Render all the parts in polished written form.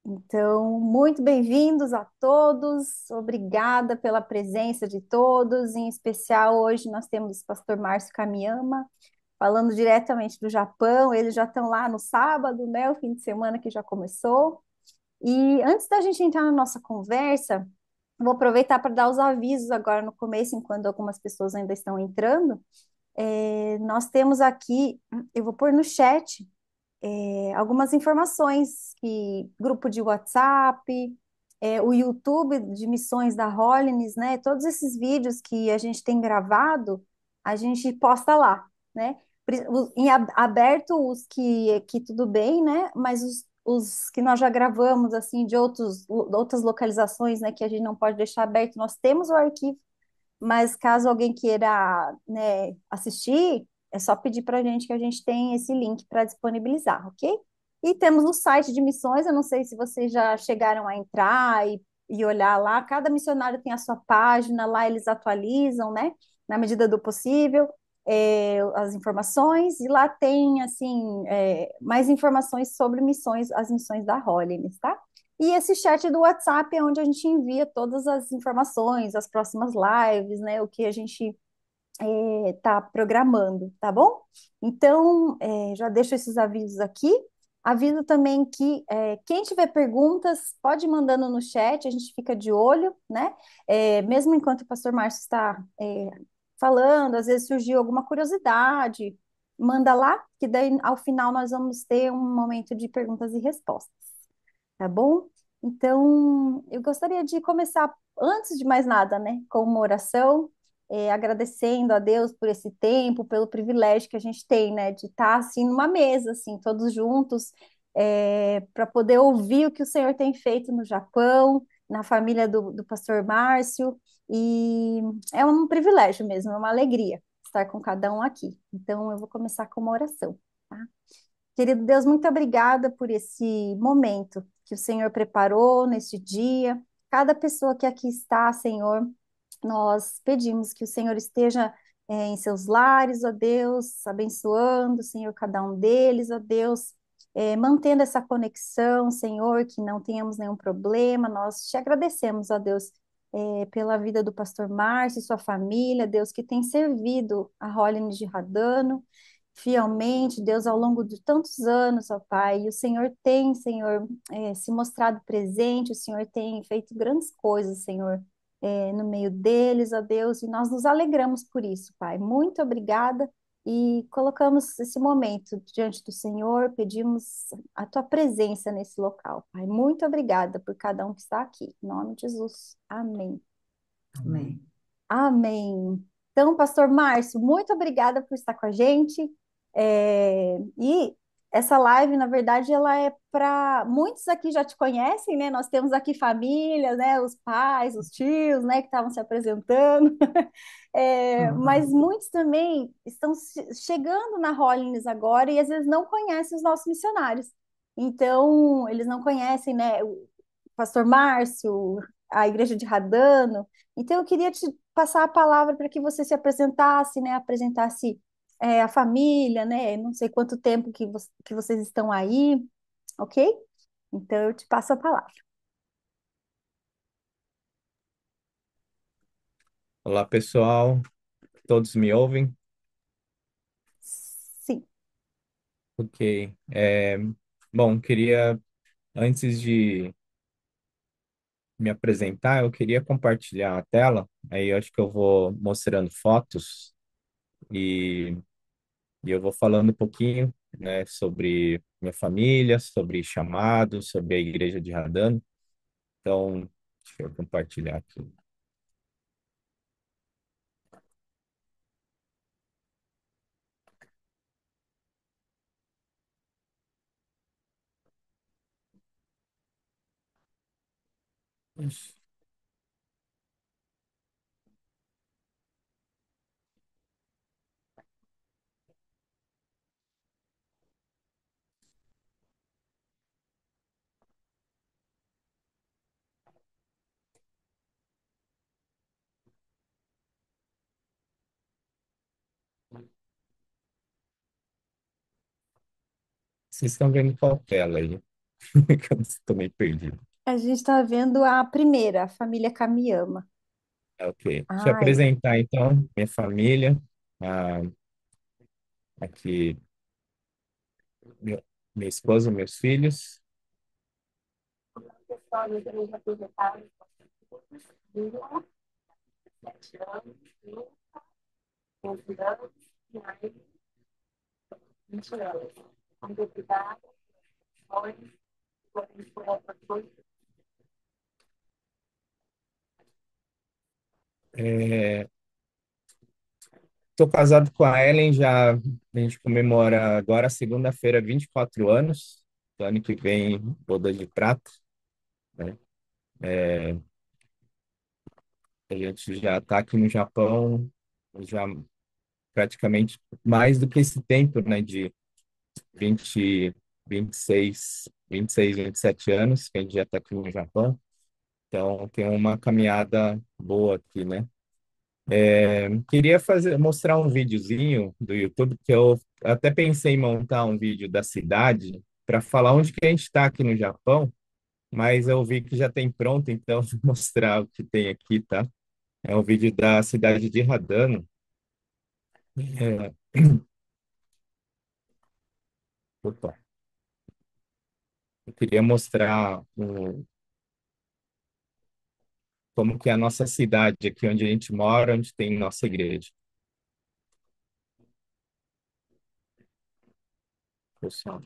Então, muito bem-vindos a todos. Obrigada pela presença de todos. Em especial, hoje nós temos o pastor Márcio Kamiyama, falando diretamente do Japão. Eles já estão lá no sábado, né? O fim de semana que já começou. E antes da gente entrar na nossa conversa, vou aproveitar para dar os avisos agora no começo, enquanto algumas pessoas ainda estão entrando. Nós temos aqui, eu vou pôr no chat algumas informações que grupo de WhatsApp, o YouTube de missões da Hollins, né? Todos esses vídeos que a gente tem gravado, a gente posta lá, né? Em aberto os que tudo bem, né? Mas os que nós já gravamos assim de outras localizações, né? Que a gente não pode deixar aberto, nós temos o arquivo, mas caso alguém queira, né, assistir, é só pedir para a gente que a gente tem esse link para disponibilizar, ok? E temos o site de missões, eu não sei se vocês já chegaram a entrar e olhar lá, cada missionário tem a sua página, lá eles atualizam, né, na medida do possível, as informações, e lá tem, assim, mais informações sobre missões, as missões da Hollins, tá? E esse chat do WhatsApp é onde a gente envia todas as informações, as próximas lives, né? O que a gente está programando, tá bom? Então, já deixo esses avisos aqui. Aviso também que quem tiver perguntas, pode ir mandando no chat, a gente fica de olho, né? Mesmo enquanto o pastor Márcio está falando, às vezes surgiu alguma curiosidade, manda lá, que daí ao final nós vamos ter um momento de perguntas e respostas, tá bom? Então, eu gostaria de começar, antes de mais nada, né, com uma oração, agradecendo a Deus por esse tempo, pelo privilégio que a gente tem, né, de estar assim numa mesa, assim, todos juntos, para poder ouvir o que o Senhor tem feito no Japão, na família do pastor Márcio, e é um privilégio mesmo, é uma alegria estar com cada um aqui. Então, eu vou começar com uma oração, tá? Querido Deus, muito obrigada por esse momento que o Senhor preparou neste dia. Cada pessoa que aqui está, Senhor, nós pedimos que o Senhor esteja em seus lares, ó Deus, abençoando, Senhor, cada um deles, ó Deus, mantendo essa conexão, Senhor, que não tenhamos nenhum problema. Nós te agradecemos, ó Deus, pela vida do pastor Márcio e sua família, Deus, que tem servido a Hollins de Radano fielmente, Deus, ao longo de tantos anos, ó Pai, e o Senhor tem, Senhor, se mostrado presente, o Senhor tem feito grandes coisas, Senhor, no meio deles, ó Deus, e nós nos alegramos por isso, Pai. Muito obrigada e colocamos esse momento diante do Senhor, pedimos a tua presença nesse local, Pai. Muito obrigada por cada um que está aqui. Em nome de Jesus. Amém. Amém. Amém. Então, Pastor Márcio, muito obrigada por estar com a gente. E essa live, na verdade, ela é para muitos aqui já te conhecem, né? Nós temos aqui família, né? Os pais, os tios, né? Que estavam se apresentando. Mas muitos também estão chegando na Hollins agora e às vezes não conhecem os nossos missionários. Então, eles não conhecem, né? O Pastor Márcio, a Igreja de Radano. Então, eu queria te passar a palavra para que você se apresentasse, né? Apresentasse a família, né? Não sei quanto tempo que vocês estão aí, ok? Então, eu te passo a palavra. Olá, pessoal. Todos me ouvem? Sim, Ok. Bom, antes de me apresentar, eu queria compartilhar a tela. Aí eu acho que eu vou mostrando fotos e, e eu vou falando um pouquinho, né, sobre minha família, sobre chamado, sobre a Igreja de Radano. Então, deixa eu compartilhar aqui. Ixi. Vocês estão vendo qual tela aí? Que eu estou meio perdido. A gente está vendo a primeira, a família Kamiyama. É, ok. Deixa eu Ai, apresentar, então, minha família. Ah, aqui, meu- minha esposa, meus filhos. Estou casado com a Ellen já. A gente comemora agora, segunda-feira, 24 anos. Ano que vem, boda de prata, né? A gente já está aqui no Japão já praticamente mais do que esse tempo, né? De 20, 26, 26, 27 anos que a gente já está aqui no Japão. Então, tem uma caminhada boa aqui, né? Queria mostrar um videozinho do YouTube, que eu até pensei em montar um vídeo da cidade para falar onde que a gente está aqui no Japão, mas eu vi que já tem pronto, então vou mostrar o que tem aqui, tá? É um vídeo da cidade de Hadano. É, opa, eu queria mostrar como que é a nossa cidade aqui onde a gente mora, onde tem nossa igreja. Pessoal,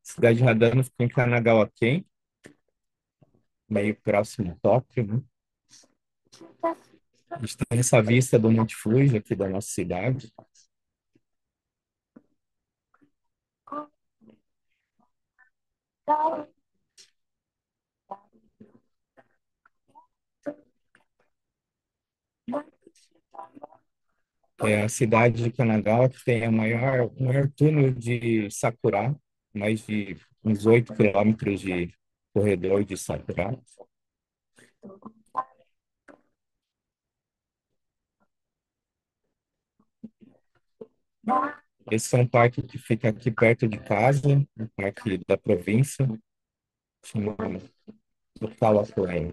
cidade de Hadano fica em Kanagawa-ken, meio próximo a Tóquio, né? A gente tem essa vista do Monte Fuji aqui da nossa cidade. É a cidade de Kanagawa que tem o maior túnel de sakura, mais de uns 8 quilômetros de corredor de sakura. Esse é um parque que fica aqui perto de casa, um parque da província, chamado Kawakuren.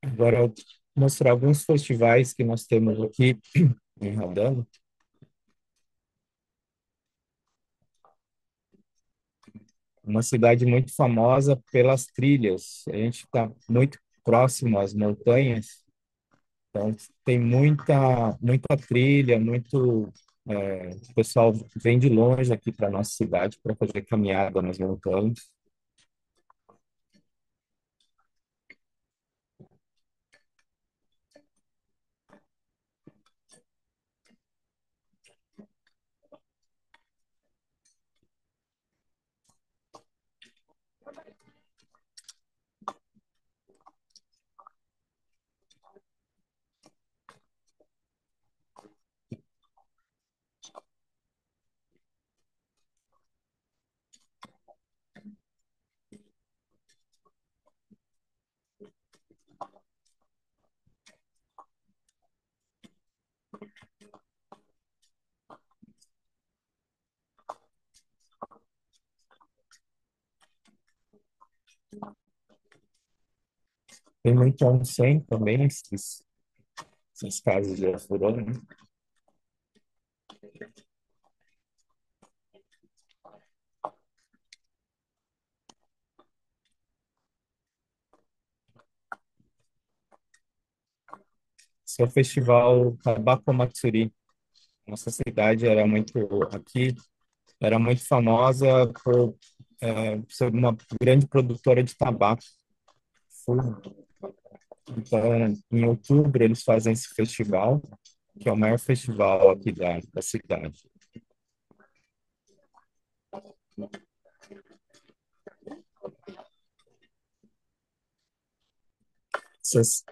Agora, eu vou mostrar alguns festivais que nós temos aqui em Radano. Uma cidade muito famosa pelas trilhas. A gente está muito próximo às montanhas, então tem muita trilha, o pessoal vem de longe aqui para nossa cidade para fazer caminhada nas montanhas. Tem muito onsen também, essas casas de ofurô, né? Esse é o festival Tabaco Matsuri. Nossa cidade era muito, aqui, era muito famosa por ser uma grande produtora de tabaco. Então, em outubro, eles fazem esse festival, que é o maior festival aqui da cidade.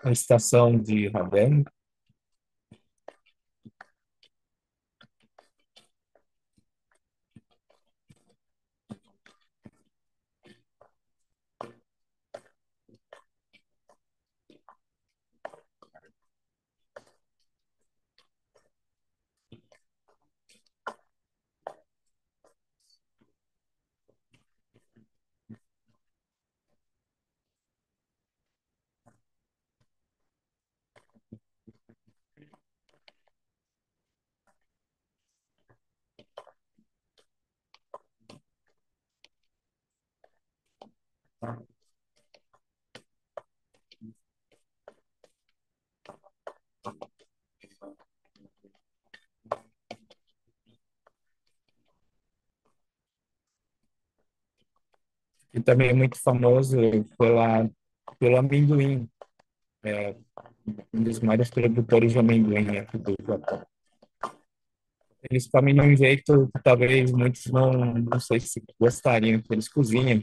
A estação de Ravenne. E também é muito famoso pelo amendoim, é um dos maiores produtores de amendoim aqui do Japão. Eles comem de um jeito que talvez muitos não sei se gostariam, que eles cozinham,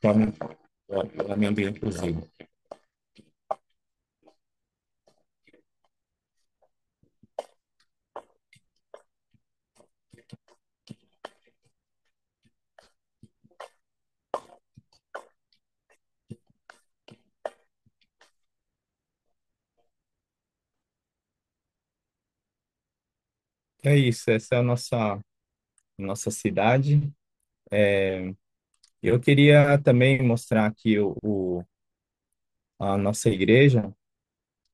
comem o amendoim cozido. É isso, essa é a nossa cidade. Eu queria também mostrar aqui a nossa igreja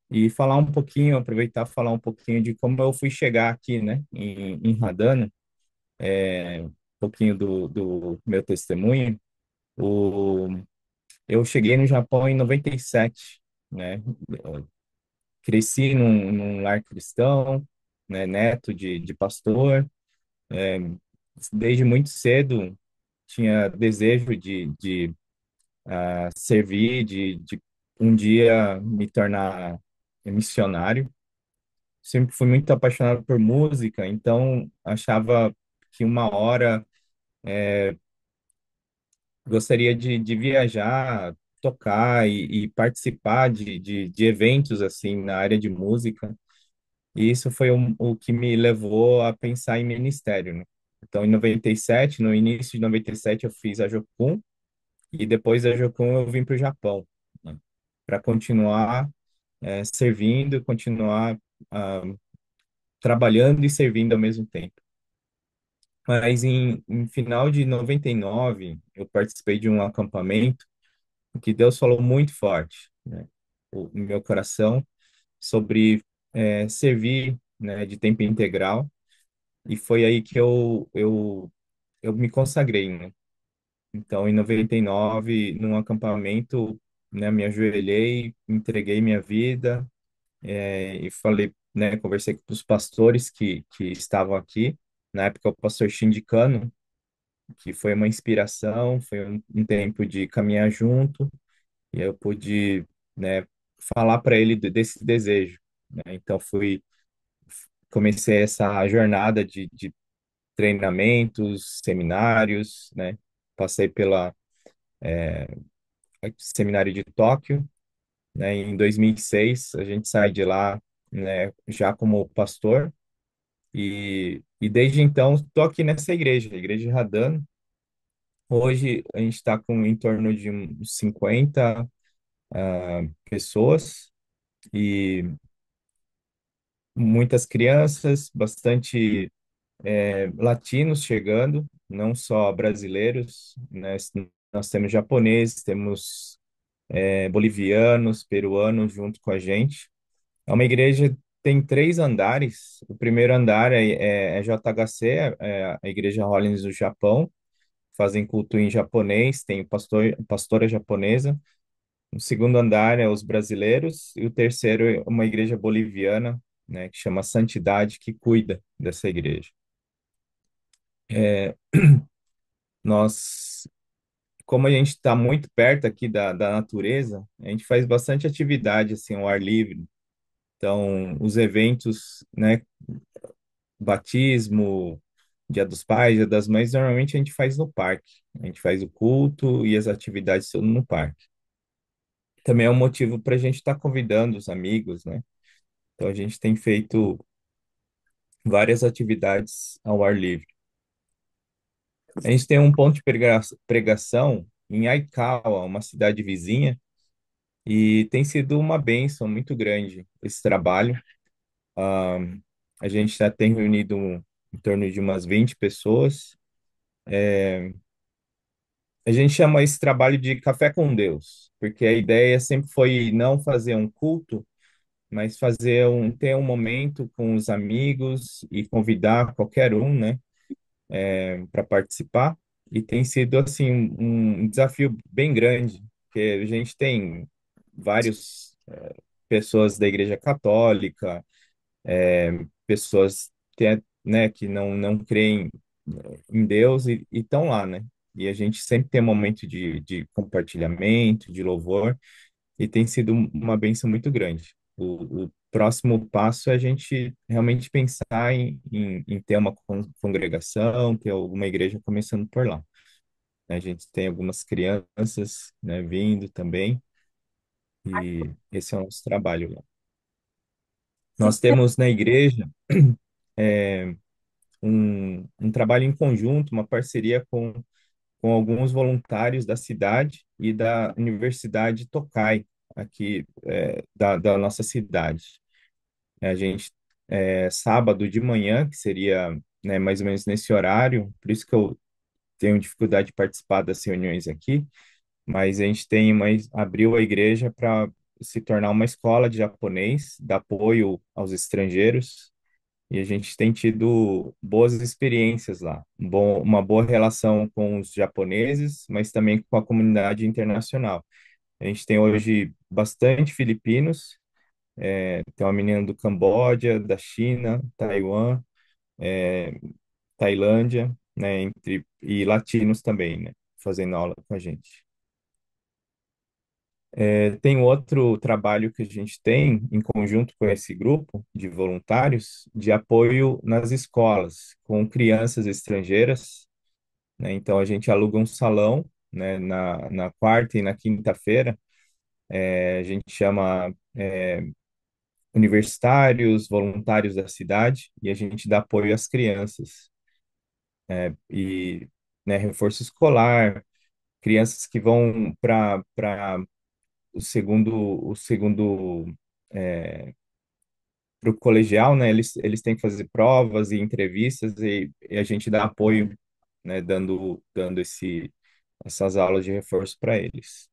e falar um pouquinho, aproveitar e falar um pouquinho de como eu fui chegar aqui, né, em Radana, um pouquinho do meu testemunho. O, eu cheguei no Japão em 97, né? Eu cresci num lar cristão, né, neto de pastor. Desde muito cedo tinha desejo de servir, de um dia me tornar missionário. Sempre fui muito apaixonado por música, então achava que uma hora gostaria de viajar, tocar e participar de eventos assim na área de música. E isso foi o que me levou a pensar em ministério, né? Então, em 97, no início de 97, eu fiz a Jocum e depois da Jocum eu vim para o Japão, né? Para continuar servindo, continuar ah, trabalhando e servindo ao mesmo tempo. Mas em final de 99, eu participei de um acampamento que Deus falou muito forte, né, no meu coração sobre servir, né, de tempo integral. E foi aí que eu me consagrei, né? Então, em 99, num acampamento, né, me ajoelhei, entreguei minha vida, e falei, né, conversei com os pastores que estavam aqui. Na época, o pastor Shinji Kano, que foi uma inspiração, foi um tempo de caminhar junto, e eu pude, né, falar para ele desse desejo, né? Então, comecei essa jornada de treinamentos, seminários, né? Passei pela seminário de Tóquio, né? Em 2006 a gente sai de lá, né? Já como pastor e desde então estou aqui nessa igreja, a Igreja de Radano. Hoje a gente está com em torno de uns 50 pessoas e muitas crianças, bastante latinos chegando, não só brasileiros, né? Nós temos japoneses, temos bolivianos, peruanos junto com a gente. É uma igreja tem 3 andares. O primeiro andar é JHC, a Igreja Hollins do Japão. Fazem culto em japonês, tem pastora japonesa. O segundo andar é os brasileiros e o terceiro é uma igreja boliviana, né, que chama Santidade, que cuida dessa igreja. É, nós, como a gente está muito perto aqui da natureza, a gente faz bastante atividade assim ao ar livre. Então, os eventos, né, batismo, Dia dos Pais, Dia das Mães, normalmente a gente faz no parque. A gente faz o culto e as atividades tudo no parque. Também é um motivo para a gente estar convidando os amigos, né? Então, a gente tem feito várias atividades ao ar livre. A gente tem um ponto de pregação em Aikawa, uma cidade vizinha, e tem sido uma bênção muito grande esse trabalho. Ah, a gente já tem reunido em torno de umas 20 pessoas. A gente chama esse trabalho de café com Deus, porque a ideia sempre foi não fazer um culto, mas ter um momento com os amigos e convidar qualquer um, né, para participar. E tem sido assim um desafio bem grande, porque a gente tem várias pessoas da Igreja Católica, pessoas né, que não creem em Deus e estão lá, né? E a gente sempre tem um momento de compartilhamento, de louvor, e tem sido uma bênção muito grande. O próximo passo é a gente realmente pensar em ter uma congregação, ter alguma igreja começando por lá. A gente tem algumas crianças, né, vindo também, e esse é o nosso trabalho lá. Que Nós temos na igreja um trabalho em conjunto, uma parceria com alguns voluntários da cidade e da Universidade Tokai, aqui da nossa cidade. A gente, sábado de manhã, que seria, né, mais ou menos nesse horário, por isso que eu tenho dificuldade de participar das reuniões aqui, mas a gente abriu a igreja para se tornar uma escola de japonês, dar apoio aos estrangeiros, e a gente tem tido boas experiências lá, uma boa relação com os japoneses, mas também com a comunidade internacional. A gente tem hoje bastante filipinos, tem uma menina do Camboja, da China, Taiwan, Tailândia, né, e latinos também, né, fazendo aula com a gente. Tem outro trabalho que a gente tem em conjunto com esse grupo de voluntários de apoio nas escolas com crianças estrangeiras, né? Então a gente aluga um salão, né, na quarta e na quinta-feira. A gente chama universitários, voluntários da cidade e a gente dá apoio às crianças e, né, reforço escolar, crianças que vão para o segundo para o colegial, né? Eles têm que fazer provas e entrevistas e a gente dá apoio, né? Dando essas aulas de reforço para eles.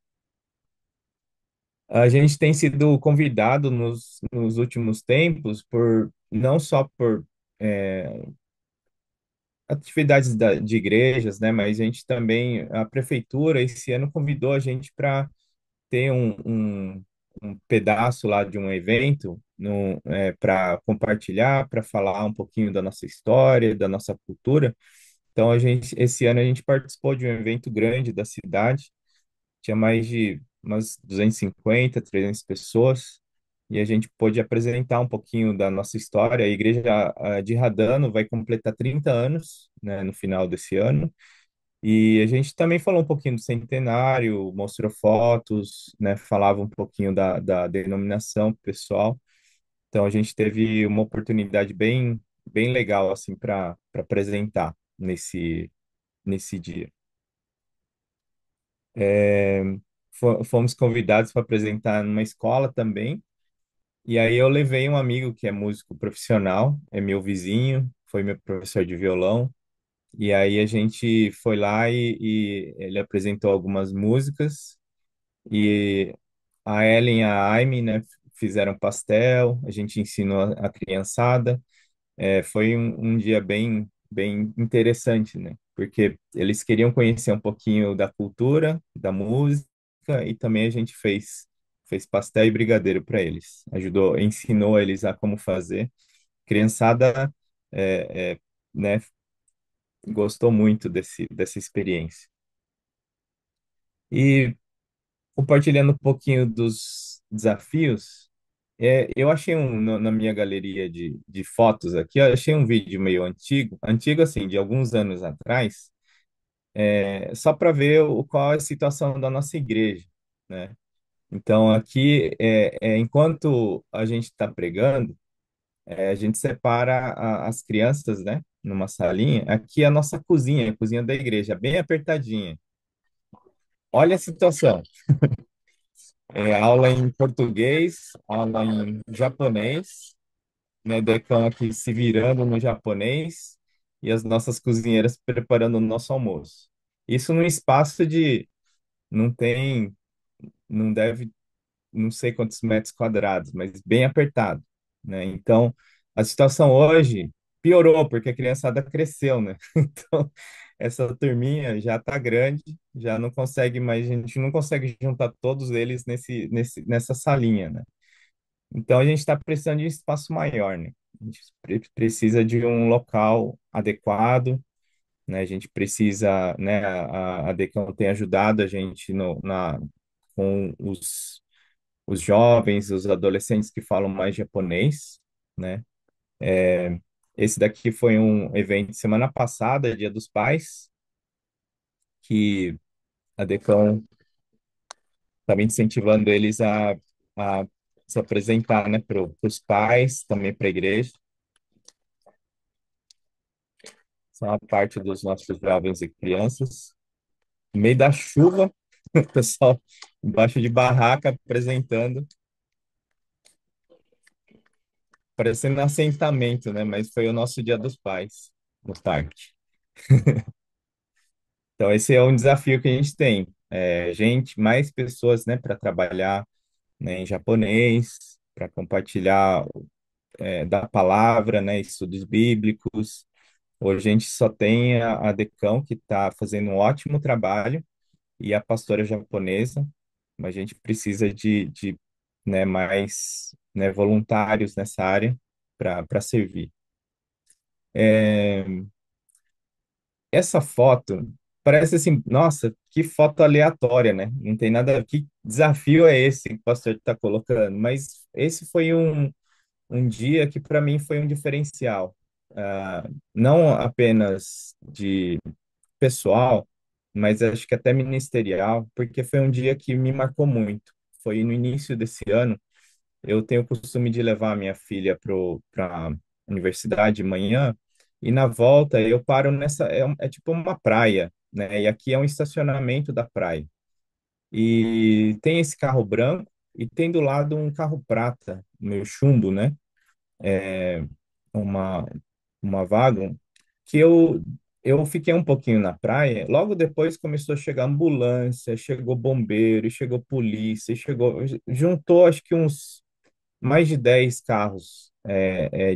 A gente tem sido convidado nos últimos tempos não só por atividades de igrejas, né? Mas a gente também, a prefeitura esse ano convidou a gente para ter um pedaço lá de um evento para compartilhar, para falar um pouquinho da nossa história, da nossa cultura. Então, esse ano a gente participou de um evento grande da cidade, tinha mais de umas 250, 300 pessoas, e a gente pôde apresentar um pouquinho da nossa história. A igreja de Radano vai completar 30 anos, né, no final desse ano, e a gente também falou um pouquinho do centenário, mostrou fotos, né, falava um pouquinho da denominação pro pessoal. Então a gente teve uma oportunidade bem legal assim para apresentar nesse dia. É, fomos convidados para apresentar numa escola também. E aí eu levei um amigo que é músico profissional, é meu vizinho, foi meu professor de violão. E aí a gente foi lá e ele apresentou algumas músicas e a Ellen e a Aime, né, fizeram pastel, a gente ensinou a criançada. Foi um dia bem interessante, né? Porque eles queriam conhecer um pouquinho da cultura, da música, música e também a gente fez pastel e brigadeiro para eles. Ajudou, ensinou eles a como fazer. Criançada, né, gostou muito dessa experiência. E compartilhando um pouquinho dos desafios, eu achei na minha galeria de fotos aqui, eu achei um vídeo meio antigo assim, de alguns anos atrás, só para ver qual é a situação da nossa igreja, né? Então, aqui, enquanto a gente está pregando, a gente separa as crianças, né, numa salinha. Aqui é a nossa cozinha, a cozinha da igreja, bem apertadinha. Olha a situação. Aula em português, aula em japonês, né, Decão aqui se virando no japonês e as nossas cozinheiras preparando o nosso almoço. Isso num espaço não tem, não deve não sei quantos metros quadrados, mas bem apertado, né? Então, a situação hoje piorou, porque a criançada cresceu, né? Então, essa turminha já está grande, já não consegue mais, a gente não consegue juntar todos eles nessa salinha, né? Então, a gente está precisando de um espaço maior, né? A gente precisa de um local adequado, né? A gente precisa, né? A Decão tem ajudado a gente com os jovens, os adolescentes que falam mais japonês, né? Esse daqui foi um evento semana passada, Dia dos Pais, que a Decão estava incentivando eles a se apresentar, né, para os pais, também para a igreja. São a parte dos nossos jovens e crianças. No meio da chuva, o pessoal embaixo de barraca apresentando, parecendo um assentamento, né? Mas foi o nosso Dia dos Pais no parque. Então, esse é um desafio que a gente tem. Mais pessoas, né, para trabalhar, né, em japonês, para compartilhar, da palavra, né, estudos bíblicos. Hoje a gente só tem a Decão, que está fazendo um ótimo trabalho, e a pastora japonesa, mas a gente precisa né, mais, né, voluntários nessa área para servir. É, Essa foto parece assim, nossa, que foto aleatória, né? Não tem nada, que desafio é esse que o pastor está colocando? Mas esse foi um dia que para mim foi um diferencial. Não apenas de pessoal, mas acho que até ministerial, porque foi um dia que me marcou muito. Foi no início desse ano. Eu tenho o costume de levar a minha filha para a universidade de manhã, e na volta eu paro é tipo uma praia, né? E aqui é um estacionamento da praia. E tem esse carro branco e tem do lado um carro prata, meio chumbo, né? Uma, uma Vagon, que eu fiquei um pouquinho na praia. Logo depois começou a chegar ambulância, chegou bombeiro, chegou polícia, juntou acho que uns mais de 10 carros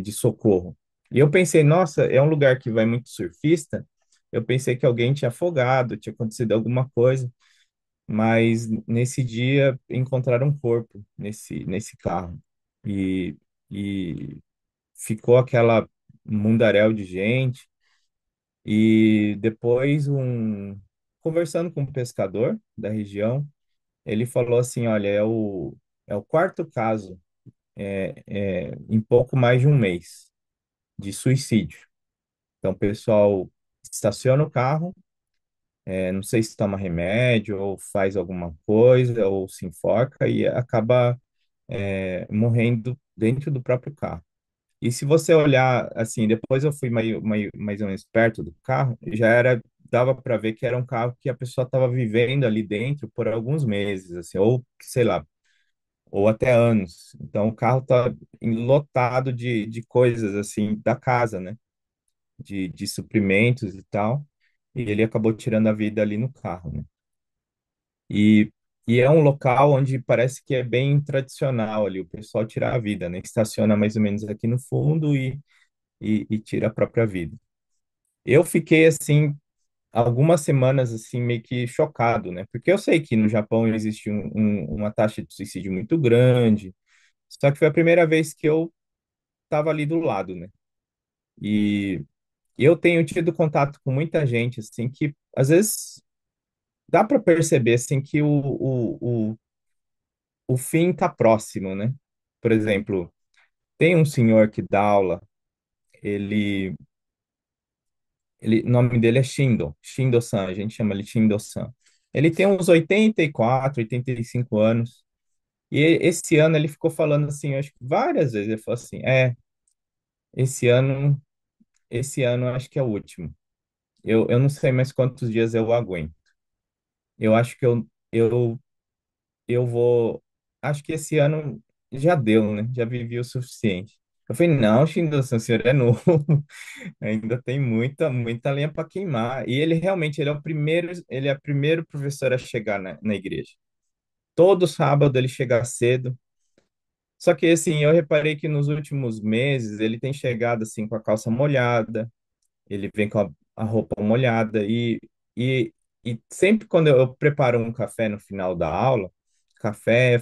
de socorro. E eu pensei, nossa, é um lugar que vai muito surfista. Eu pensei que alguém tinha afogado, tinha acontecido alguma coisa, mas nesse dia encontraram um corpo nesse carro. E, e ficou aquela mundaréu de gente. E depois, conversando com um pescador da região, ele falou assim: olha, é o quarto caso em pouco mais de um mês de suicídio. Então, o pessoal estaciona o carro, não sei se toma remédio ou faz alguma coisa ou se enforca e acaba morrendo dentro do próprio carro. E se você olhar assim, depois eu fui mais ou menos perto do carro, dava para ver que era um carro que a pessoa estava vivendo ali dentro por alguns meses, assim, ou sei lá, ou até anos. Então o carro tá lotado de coisas assim da casa, né? De suprimentos e tal. E ele acabou tirando a vida ali no carro, né? E, e é um local onde parece que é bem tradicional ali, o pessoal tira a vida, né? Estaciona mais ou menos aqui no fundo e tira a própria vida. Eu fiquei assim algumas semanas assim meio que chocado, né? Porque eu sei que no Japão existe uma taxa de suicídio muito grande, só que foi a primeira vez que eu estava ali do lado, né? E eu tenho tido contato com muita gente assim que às vezes dá para perceber assim que o fim está próximo, né? Por exemplo, tem um senhor que dá aula, ele o nome dele é Shindo-san, a gente chama ele Shindo-san. Ele tem uns 84, 85 anos. E esse ano ele ficou falando assim, eu acho que várias vezes, ele falou assim, esse ano, esse ano eu acho que é o último. Eu não sei mais quantos dias eu aguento. Eu acho que eu vou, acho que esse ano já deu, né? Já vivi o suficiente. Eu falei, não, Shindo-san, o senhor é novo. Ainda tem muita lenha para queimar. E ele realmente, ele é o primeiro professor a chegar na igreja. Todo sábado ele chega cedo. Só que assim, eu reparei que nos últimos meses ele tem chegado assim com a calça molhada, ele vem com a roupa molhada e, e sempre quando eu preparo um café no final da aula, café,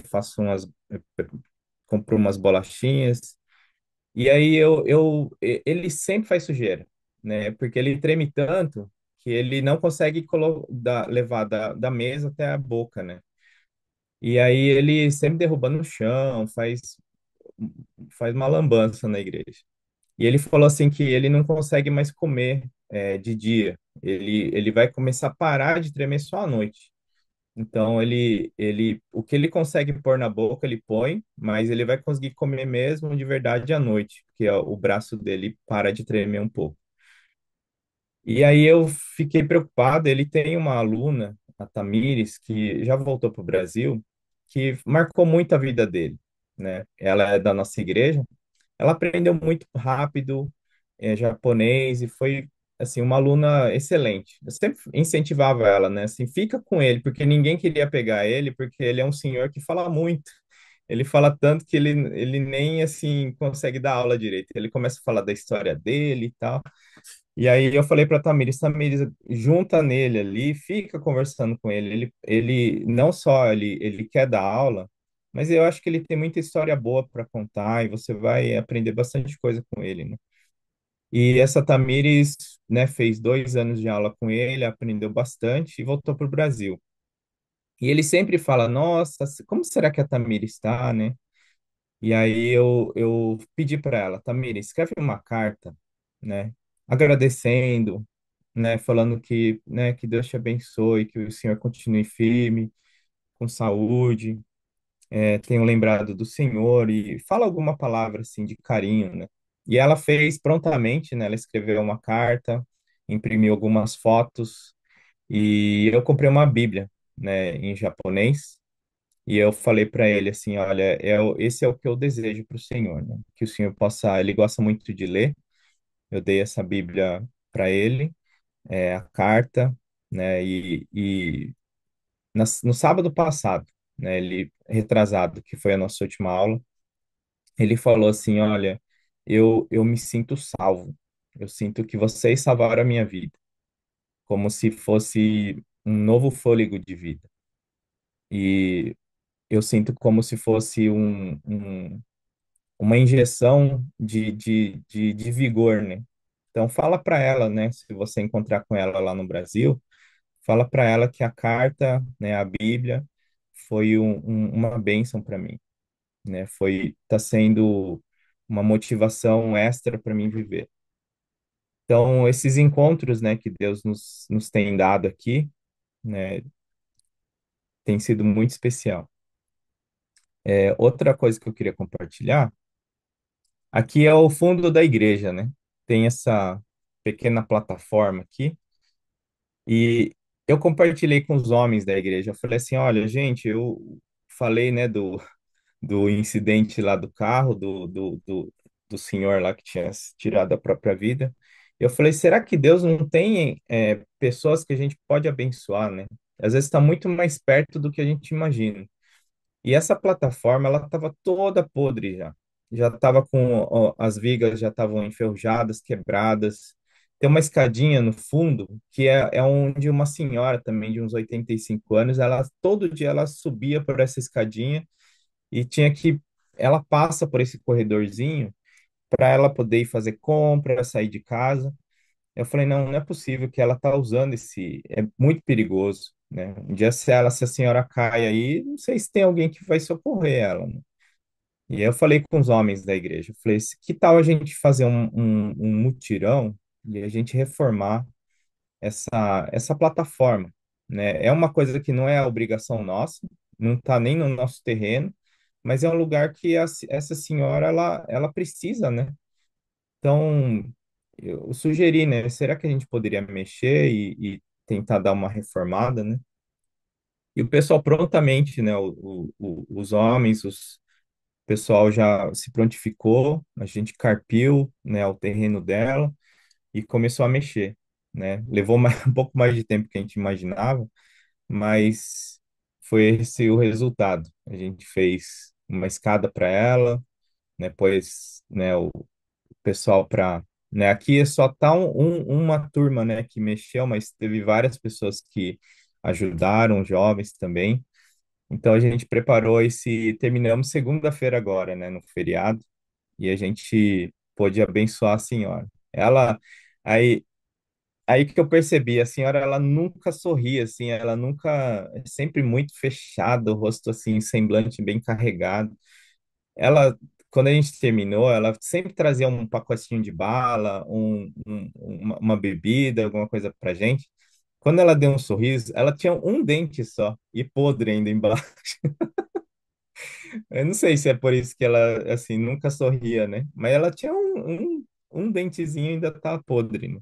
compro umas bolachinhas, e aí ele sempre faz sujeira, né? Porque ele treme tanto que ele não consegue levar da mesa até a boca, né? E aí ele sempre derruba no chão, faz uma lambança na igreja. E ele falou assim que ele não consegue mais comer de dia. Ele vai começar a parar de tremer só à noite. Então o que ele consegue pôr na boca ele põe, mas ele vai conseguir comer mesmo de verdade à noite, porque ó, o braço dele para de tremer um pouco. E aí eu fiquei preocupado. Ele tem uma aluna, a Tamires, que já voltou para o Brasil, que marcou muito a vida dele, né? Ela é da nossa igreja. Ela aprendeu muito rápido japonês e foi assim uma aluna excelente. Eu sempre incentivava ela, né? Assim, fica com ele, porque ninguém queria pegar ele, porque ele é um senhor que fala muito. Ele fala tanto que ele nem assim consegue dar aula direito. Ele começa a falar da história dele e tal. E aí eu falei para Tamires, junta nele ali, fica conversando com ele. Ele não só ele quer dar aula, mas eu acho que ele tem muita história boa para contar e você vai aprender bastante coisa com ele, né? E essa Tamires, né, fez 2 anos de aula com ele, aprendeu bastante e voltou para o Brasil. E ele sempre fala, nossa, como será que a Tamires está, né? E aí eu pedi para ela, Tamira, escreve uma carta, né, agradecendo, né, falando que, né, que Deus te abençoe, que o Senhor continue firme, com saúde, tenho lembrado do Senhor e fala alguma palavra assim de carinho, né? E ela fez prontamente, né? Ela escreveu uma carta, imprimiu algumas fotos e eu comprei uma Bíblia, né, em japonês. E eu falei para ele assim, olha, esse é o que eu desejo para o Senhor, né? Que o Senhor possa, ele gosta muito de ler. Eu dei essa Bíblia para ele, a carta, né? No sábado passado, né? Ele retrasado, que foi a nossa última aula, ele falou assim, olha, eu me sinto salvo. Eu sinto que vocês salvaram a minha vida, como se fosse um novo fôlego de vida. E eu sinto como se fosse uma injeção de vigor, né? Então fala para ela, né, se você encontrar com ela lá no Brasil, fala para ela que a carta, né, a Bíblia foi uma bênção para mim, né? Tá sendo uma motivação extra para mim viver. Então esses encontros, né, que Deus nos tem dado aqui, né, tem sido muito especial. Outra coisa que eu queria compartilhar, aqui é o fundo da igreja, né? Tem essa pequena plataforma aqui e eu compartilhei com os homens da igreja. Eu falei assim, olha, gente, eu falei, né, do incidente lá do carro, do senhor lá que tinha tirado a própria vida. Eu falei, será que Deus não tem pessoas que a gente pode abençoar, né? Às vezes está muito mais perto do que a gente imagina. E essa plataforma, ela estava toda podre já. Já estava com, ó, as vigas já estavam enferrujadas, quebradas. tem uma escadinha no fundo que é onde uma senhora também de uns 85 anos, ela todo dia ela subia por essa escadinha e tinha que ela passa por esse corredorzinho para ela poder ir fazer compra, sair de casa. Eu falei, não, não é possível que ela tá usando esse, é muito perigoso, né? Um dia se a senhora cai aí, não sei se tem alguém que vai socorrer ela, né? E aí eu falei com os homens da igreja, eu falei, que tal a gente fazer um mutirão e a gente reformar essa plataforma, né? É uma coisa que não é a obrigação nossa, não está nem no nosso terreno, mas é um lugar que essa senhora, ela precisa, né? Então, eu sugeri, né? Será que a gente poderia mexer e tentar dar uma reformada, né? E o pessoal prontamente, né? Os homens, o pessoal já se prontificou, a gente carpiu, né, o terreno dela e começou a mexer, né? Levou um pouco mais de tempo que a gente imaginava, mas foi esse o resultado. A gente fez uma escada para ela, né? Pôs, né, o pessoal para, né? Aqui é só tá uma turma, né, que mexeu, mas teve várias pessoas que ajudaram, jovens também. Então a gente preparou terminamos segunda-feira agora, né, no feriado, e a gente pôde abençoar a senhora. Ela aí Aí que eu percebi, a senhora, ela nunca sorria, assim, ela nunca, é sempre muito fechada, o rosto, assim, semblante bem carregado. Ela, quando a gente terminou, ela sempre trazia um pacotinho de bala, uma bebida, alguma coisa pra gente. Quando ela deu um sorriso, ela tinha um dente só, e podre ainda embaixo. Eu não sei se é por isso que ela, assim, nunca sorria, né? Mas ela tinha um dentezinho e ainda tá podre, né?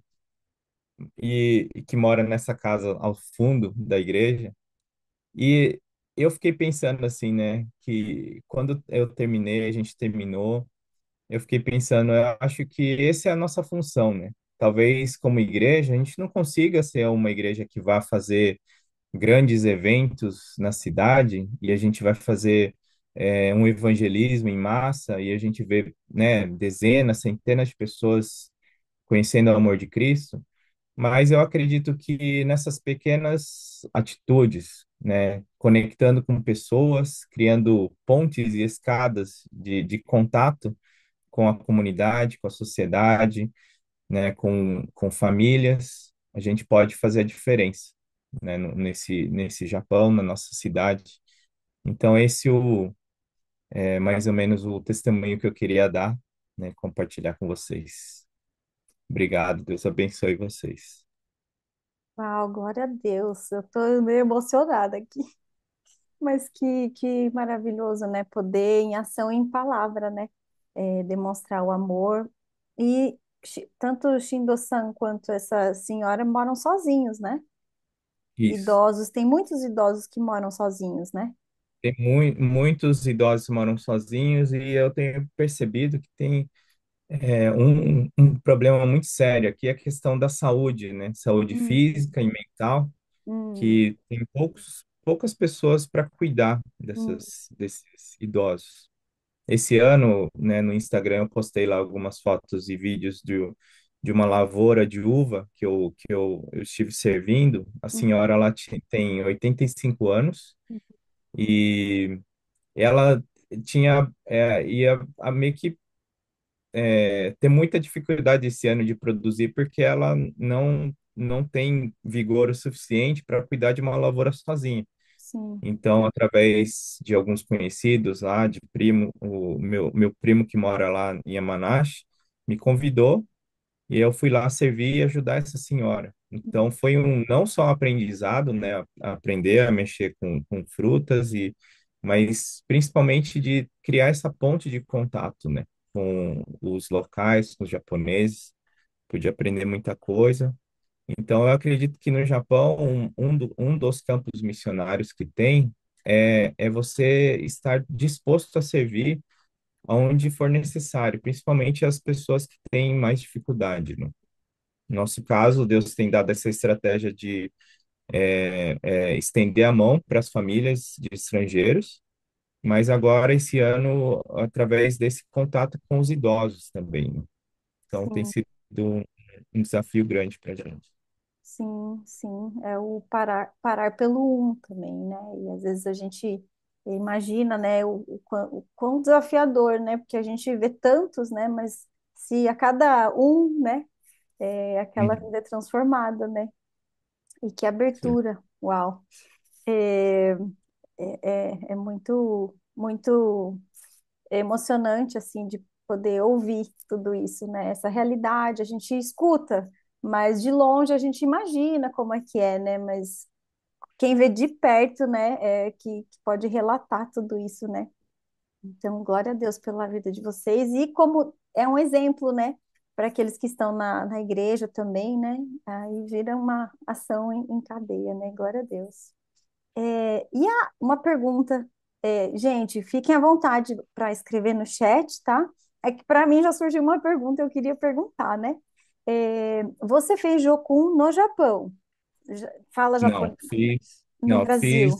E que mora nessa casa ao fundo da igreja. E eu fiquei pensando assim, né, que quando eu terminei, a gente terminou, eu fiquei pensando, eu acho que essa é a nossa função, né? Talvez como igreja, a gente não consiga ser uma igreja que vá fazer grandes eventos na cidade e a gente vai fazer um evangelismo em massa e a gente vê, né, dezenas, centenas de pessoas conhecendo o amor de Cristo, mas eu acredito que nessas pequenas atitudes, né, conectando com pessoas, criando pontes e escadas de contato com a comunidade, com a sociedade, né, com famílias, a gente pode fazer a diferença, né, nesse Japão, na nossa cidade. Então, é mais ou menos o testemunho que eu queria dar, né, compartilhar com vocês. Obrigado, Deus abençoe vocês. Uau, glória a Deus. Eu tô meio emocionada aqui. Mas que maravilhoso, né? Poder em ação e em palavra, né? Demonstrar o amor. E tanto o Shindo-san quanto essa senhora moram sozinhos, né? Isso. Idosos, tem muitos idosos que moram sozinhos, né? Tem muitos idosos que moram sozinhos e eu tenho percebido que tem um problema muito sério aqui, a questão da saúde, né? Saúde Hum, física e mental, hum, que tem poucas pessoas para cuidar hum, desses idosos. Esse ano, né, no Instagram, eu postei lá algumas fotos e vídeos de uma lavoura de uva que eu estive servindo. A hum, senhora lá tem 85 anos e ela ia a meio que ter muita dificuldade esse ano de produzir porque ela não tem vigor o suficiente para cuidar de uma lavoura sozinha. sim. Então, através de alguns conhecidos lá, de primo, o meu primo que mora lá em Yamanashi, me convidou e eu fui lá servir e ajudar essa senhora. Então, foi não só um aprendizado, né, aprender a mexer com frutas, mas principalmente de criar essa ponte de contato, né, com os locais, com os japoneses. Pude aprender muita coisa. Então, eu acredito que no Japão, um dos campos missionários que tem é você estar disposto a servir onde for necessário, principalmente as pessoas que têm mais dificuldade, né? No nosso caso, Deus tem dado essa estratégia de estender a mão para as famílias de estrangeiros, mas agora, esse ano, através desse contato com os idosos também, né? Então, tem Sim. sido um desafio grande para a gente. Sim, sim, é o parar pelo um também, né? E às vezes a gente imagina, né, o quão desafiador, né? Porque a gente vê tantos, né? Mas se a cada um, né, aquela Uhum. vida é transformada, né? E que Sim, abertura, uau! É, é muito, muito emocionante, assim, de poder ouvir tudo isso, né? Essa realidade, a gente escuta, mas de longe a gente imagina como é que é, né? Mas quem vê de perto, né, que pode relatar tudo isso, né? Então, glória a Deus pela vida de vocês e como é um exemplo, né, para aqueles que estão na igreja também, né? Aí vira uma ação em cadeia, né? Glória a Deus. Uma pergunta, gente, fiquem à vontade para escrever no chat, tá? É que para mim já surgiu uma pergunta, eu queria perguntar, né? Você fez Jokun no Japão? Fala não, japonês no não, Brasil?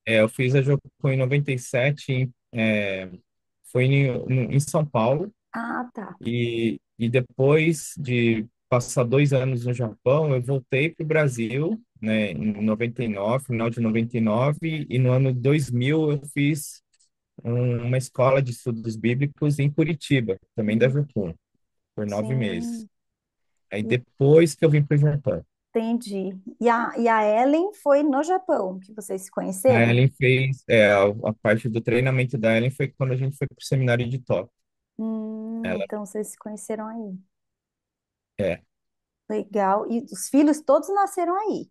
eu fiz a Jocum em 97, foi em São Paulo, Ah, tá. e depois de passar 2 anos no Japão, eu voltei para o Brasil, né, em 99, final de 99, e no ano 2000 eu fiz uma escola de estudos bíblicos em Curitiba, também da Jocum, por 9 meses. Sim, Aí depois que eu vim para o Japão. entendi. E a Ellen foi no Japão que vocês se A conheceram? Ellen fez, a parte do treinamento da Ellen foi quando a gente foi para o seminário de Tóquio. Ela, Então vocês se conheceram aí. é, Legal. E os filhos todos nasceram aí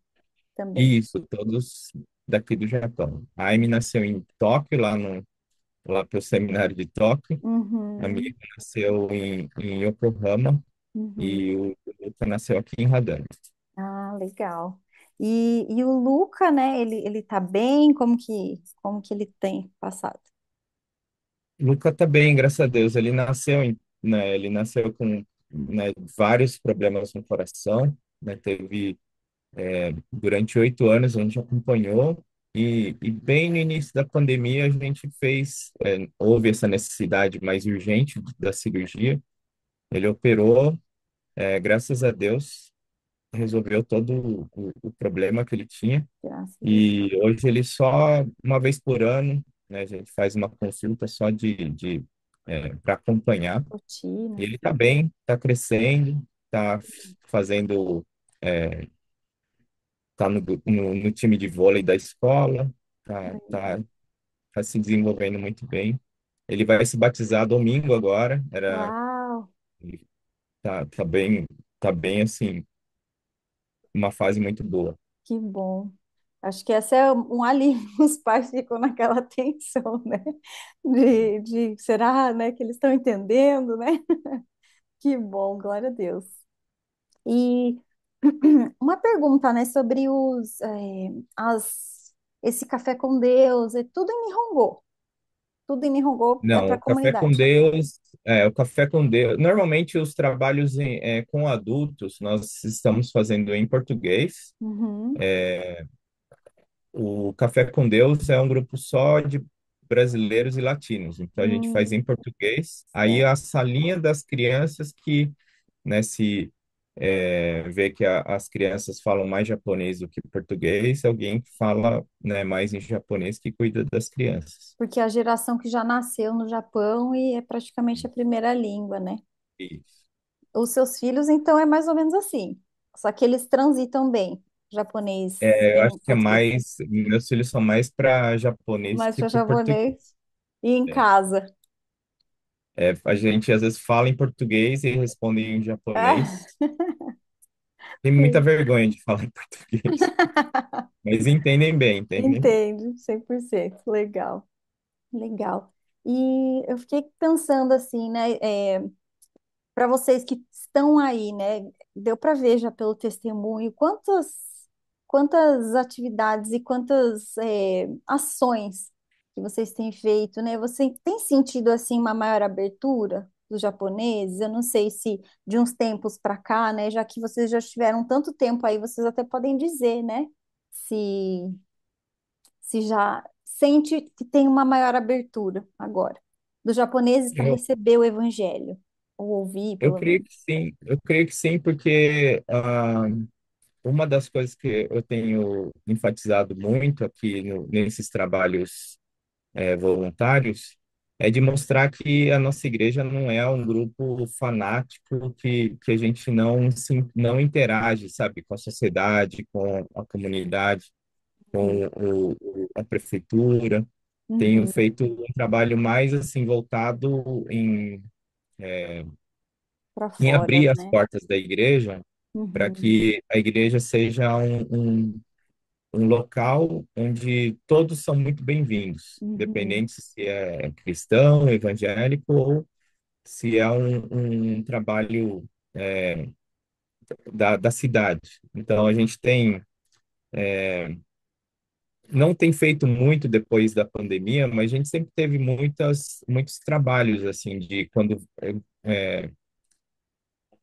também. isso, todos daqui do Japão. A Amy nasceu em Tóquio, lá para o seminário de Tóquio. A minha Uhum, nasceu em Yokohama uhum. e o Luca nasceu aqui em Radama. Ah, legal. E o Luca, né? Ele tá bem? Como que ele tem passado? O Luca tá bem, graças a Deus. Ele nasceu com, né, vários problemas no coração, né, teve durante 8 anos a gente acompanhou e bem no início da pandemia a gente houve essa necessidade mais urgente da cirurgia. Ele operou, graças a Deus, resolveu todo o problema que ele tinha Graças a Deus. e hoje ele só uma vez por ano, né, a gente faz uma consulta só para acompanhar. E Rotina. ele está bem, está crescendo, está fazendo tá no time de vôlei da escola, tá, Legal. tá, tá se desenvolvendo muito bem. Ele vai se batizar domingo agora, Uau, tá bem assim, uma fase muito boa. que bom. Acho que essa é um alívio. Os pais ficam naquela tensão, né? Será, né, que eles estão entendendo, né? Que bom, glória a Deus. E uma pergunta, né, sobre esse café com Deus, é tudo em Nihongo é Não, para a o Café com comunidade. Deus, o Café com Deus, normalmente os trabalhos com adultos nós estamos fazendo em português. Uhum. O Café com Deus é um grupo só de brasileiros e latinos, então a gente faz em Hum, português. Aí certo. a salinha das crianças que, né, se vê que as crianças falam mais japonês do que português, alguém que fala, né, mais em japonês que cuida das crianças. Porque a geração que já nasceu no Japão e é praticamente a primeira língua, né? Isso. Os seus filhos, então, é mais ou menos assim. Só que eles transitam bem, japonês Eu e acho que português. meus filhos são mais para japonês Mais que para para português. japonês e em É. casa. A gente às vezes fala em português e responde em Ah, japonês. Tem muita vergonha de falar em português. Mas entendem bem, entendem bem. entende, 100%. Legal, legal. E eu fiquei pensando assim, né? Para vocês que estão aí, né? Deu para ver já pelo testemunho quantas atividades e quantas ações que vocês têm feito, né? Você tem sentido assim uma maior abertura dos japoneses? Eu não sei se de uns tempos para cá, né? Já que vocês já estiveram tanto tempo aí, vocês até podem dizer, né? Se se já sente que tem uma maior abertura agora dos japoneses para Eu, receber o evangelho. Ou ouvir, Eu pelo creio que menos. sim, eu creio que sim, porque uma das coisas que eu tenho enfatizado muito aqui nesses trabalhos voluntários é de mostrar que a nossa igreja não é um grupo fanático que a gente não interage, sabe, com a sociedade, com a comunidade, Uhum. com a prefeitura. Tenho Uhum. feito um trabalho mais assim voltado Para em fora, abrir as né? portas da igreja para Uhum. que a igreja seja um local onde todos são muito bem-vindos, Uhum. independente se é cristão, evangélico ou se é um trabalho da cidade. Então, a gente não tem feito muito depois da pandemia, mas a gente sempre teve muitos trabalhos, assim, de quando,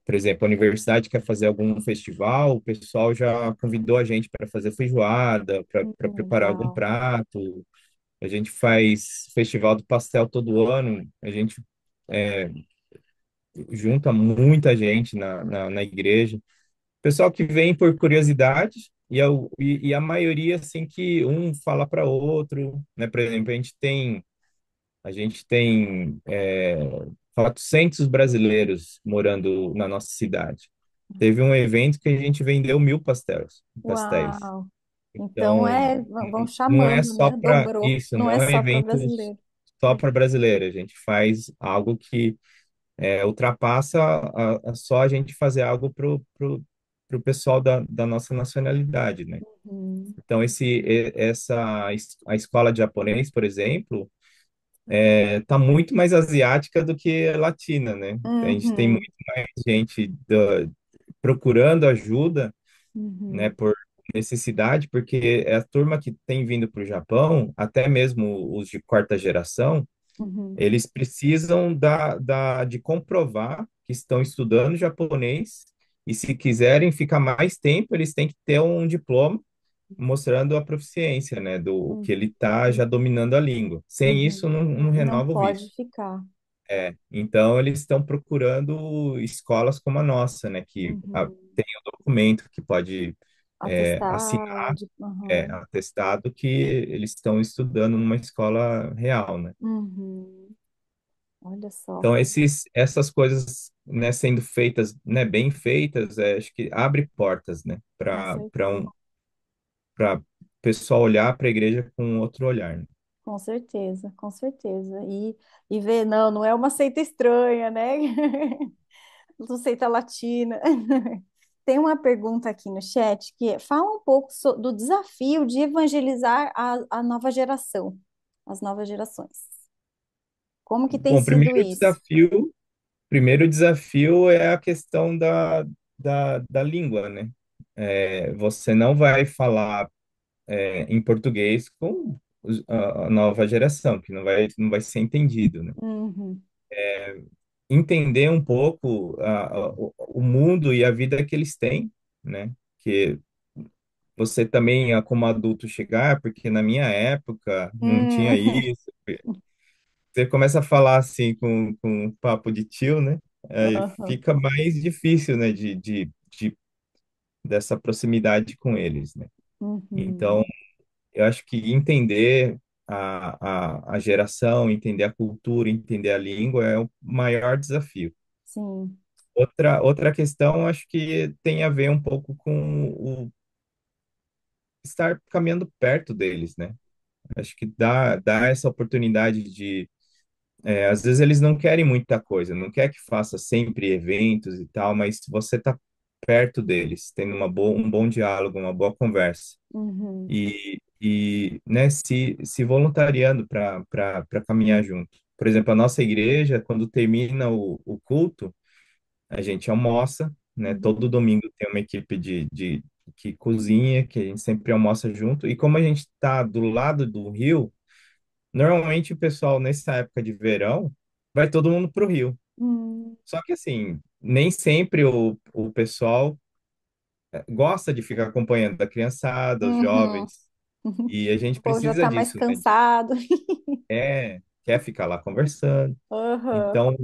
por exemplo, a universidade quer fazer algum festival, o pessoal já convidou a gente para fazer feijoada, para preparar algum Legal. prato. A gente faz festival do pastel todo ano, a gente junta muita gente na igreja. Pessoal que vem por curiosidade e a maioria, assim, que um fala para outro, né? Por exemplo, a gente tem 400 brasileiros morando na nossa cidade. Teve um evento que a gente vendeu 1.000 pastéis. Uau! Então Então, vão não é chamando, só né? para Dobrou. isso, Não é não é só para eventos brasileiro. só para brasileiro. A gente faz algo que ultrapassa só a gente fazer algo pro pessoal da nossa nacionalidade, né? Uhum. Então, a escola de japonês, por exemplo, tá muito mais asiática do que latina, né? A gente tem Uhum. muito mais gente procurando ajuda, né, Uhum. por necessidade, porque é a turma que tem vindo para o Japão, até mesmo os de quarta geração, Uhum. eles precisam de comprovar que estão estudando japonês e se quiserem ficar mais tempo, eles têm que ter um diploma mostrando a proficiência, né, do que ele Uhum. está já dominando a língua. Sem isso, Uhum. não Não renova o pode visto. ficar. Então, eles estão procurando escolas como a nossa, né, que Uhum. tem o documento que pode assinar Atestado. Uhum. atestado que eles estão estudando numa escola real, né? Uhum. Olha só. Então, essas coisas, né, sendo feitas, né, bem feitas, acho que abre portas, né, Com certeza. para pessoal olhar para a igreja com outro olhar, né? Com certeza, com certeza. E ver, não, não é uma seita estranha, né? Não seita latina. Tem uma pergunta aqui no chat que fala um pouco do desafio de evangelizar a nova geração, as novas gerações. Como que tem Bom, sido isso? primeiro desafio é a questão da língua, né? Você não vai falar em português com a nova geração, que não vai ser entendido, né? Uhum, Entender um pouco o mundo e a vida que eles têm, né? Que você também, como adulto, chegar, porque na minha época não tinha uhum, isso. Você começa a falar assim com um papo de tio, né? Aí uhum, fica mais difícil, né? Dessa proximidade com eles, né? Então, uhum. eu acho que entender a geração, entender a cultura, entender a língua é o maior desafio. Sim. Outra questão, acho que tem a ver um pouco com o estar caminhando perto deles, né? Acho que dá essa oportunidade às vezes eles não querem muita coisa, não quer que faça sempre eventos e tal, mas você tá perto deles, tendo um bom diálogo, uma boa conversa Uhum, né, se voluntariando para caminhar junto. Por exemplo, a nossa igreja, quando termina o culto, a gente almoça, né? Todo uhum, domingo tem uma equipe que cozinha, que a gente sempre almoça junto. E como a gente está do lado do rio, normalmente o pessoal, nessa época de verão, vai todo mundo para o rio. uhum, Só que, assim, nem sempre o pessoal gosta de ficar acompanhando a criançada, os uhum. jovens. E a gente O povo já precisa está mais disso, né? cansado. quer ficar lá conversando. Aham. Então,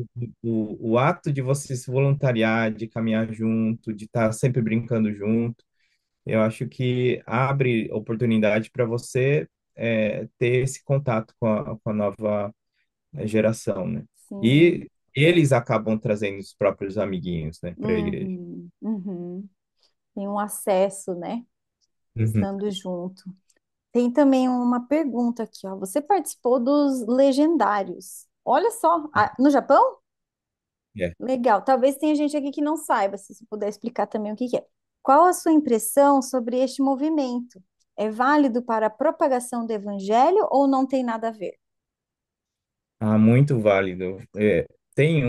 o ato de você se voluntariar, de caminhar junto, de estar sempre brincando junto, eu acho que abre oportunidade para você ter esse contato com a nova geração, né? Sim. E eles acabam trazendo os próprios amiguinhos, né, para a igreja. Uhum. Uhum. Tem um acesso, né? Uhum. Estando junto. Tem também uma pergunta aqui, ó. Você participou dos Legendários? Olha só, no Japão? É. Legal. Talvez tenha gente aqui que não saiba, se você puder explicar também o que que é. Qual a sua impressão sobre este movimento? É válido para a propagação do evangelho ou não tem nada a ver? Ah, muito válido. Tem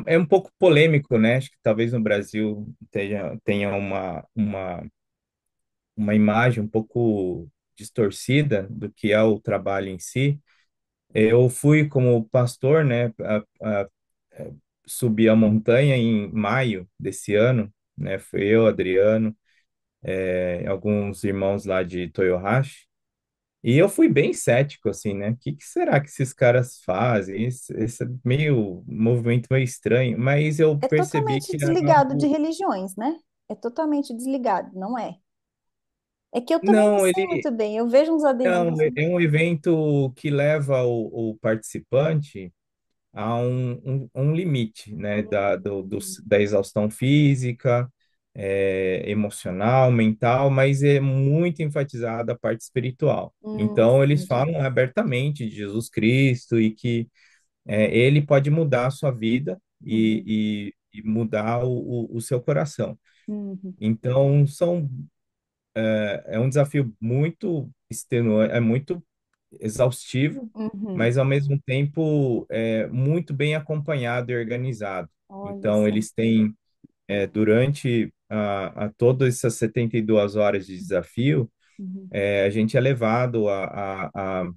é um pouco polêmico, né? Acho que talvez no Brasil tenha uma imagem um pouco distorcida do que é o trabalho em si. Eu fui como pastor, né, subir a montanha em maio desse ano, né? Foi eu, Adriano, alguns irmãos lá de Toyohashi. E eu fui bem cético, assim, né? O que será que esses caras fazem? Esse meio movimento meio estranho, mas eu É percebi totalmente que era desligado de religiões, né? É totalmente desligado, não é? É que eu também não não, sei muito bem. Eu vejo uns não, adesivos. é um evento que leva o participante a um limite, né, da exaustão física, emocional, mental, mas é muito enfatizada a parte espiritual. Então, eles Entendi. falam abertamente de Jesus Cristo e que ele pode mudar a sua vida Uhum, e mudar o seu coração. uhum, Então, é um desafio muito extenuante, é muito exaustivo, uhum. mas ao mesmo tempo muito bem acompanhado e organizado. Olha Então, só. eles têm, durante a todas essas 72 horas de desafio, Uhum, a gente é levado a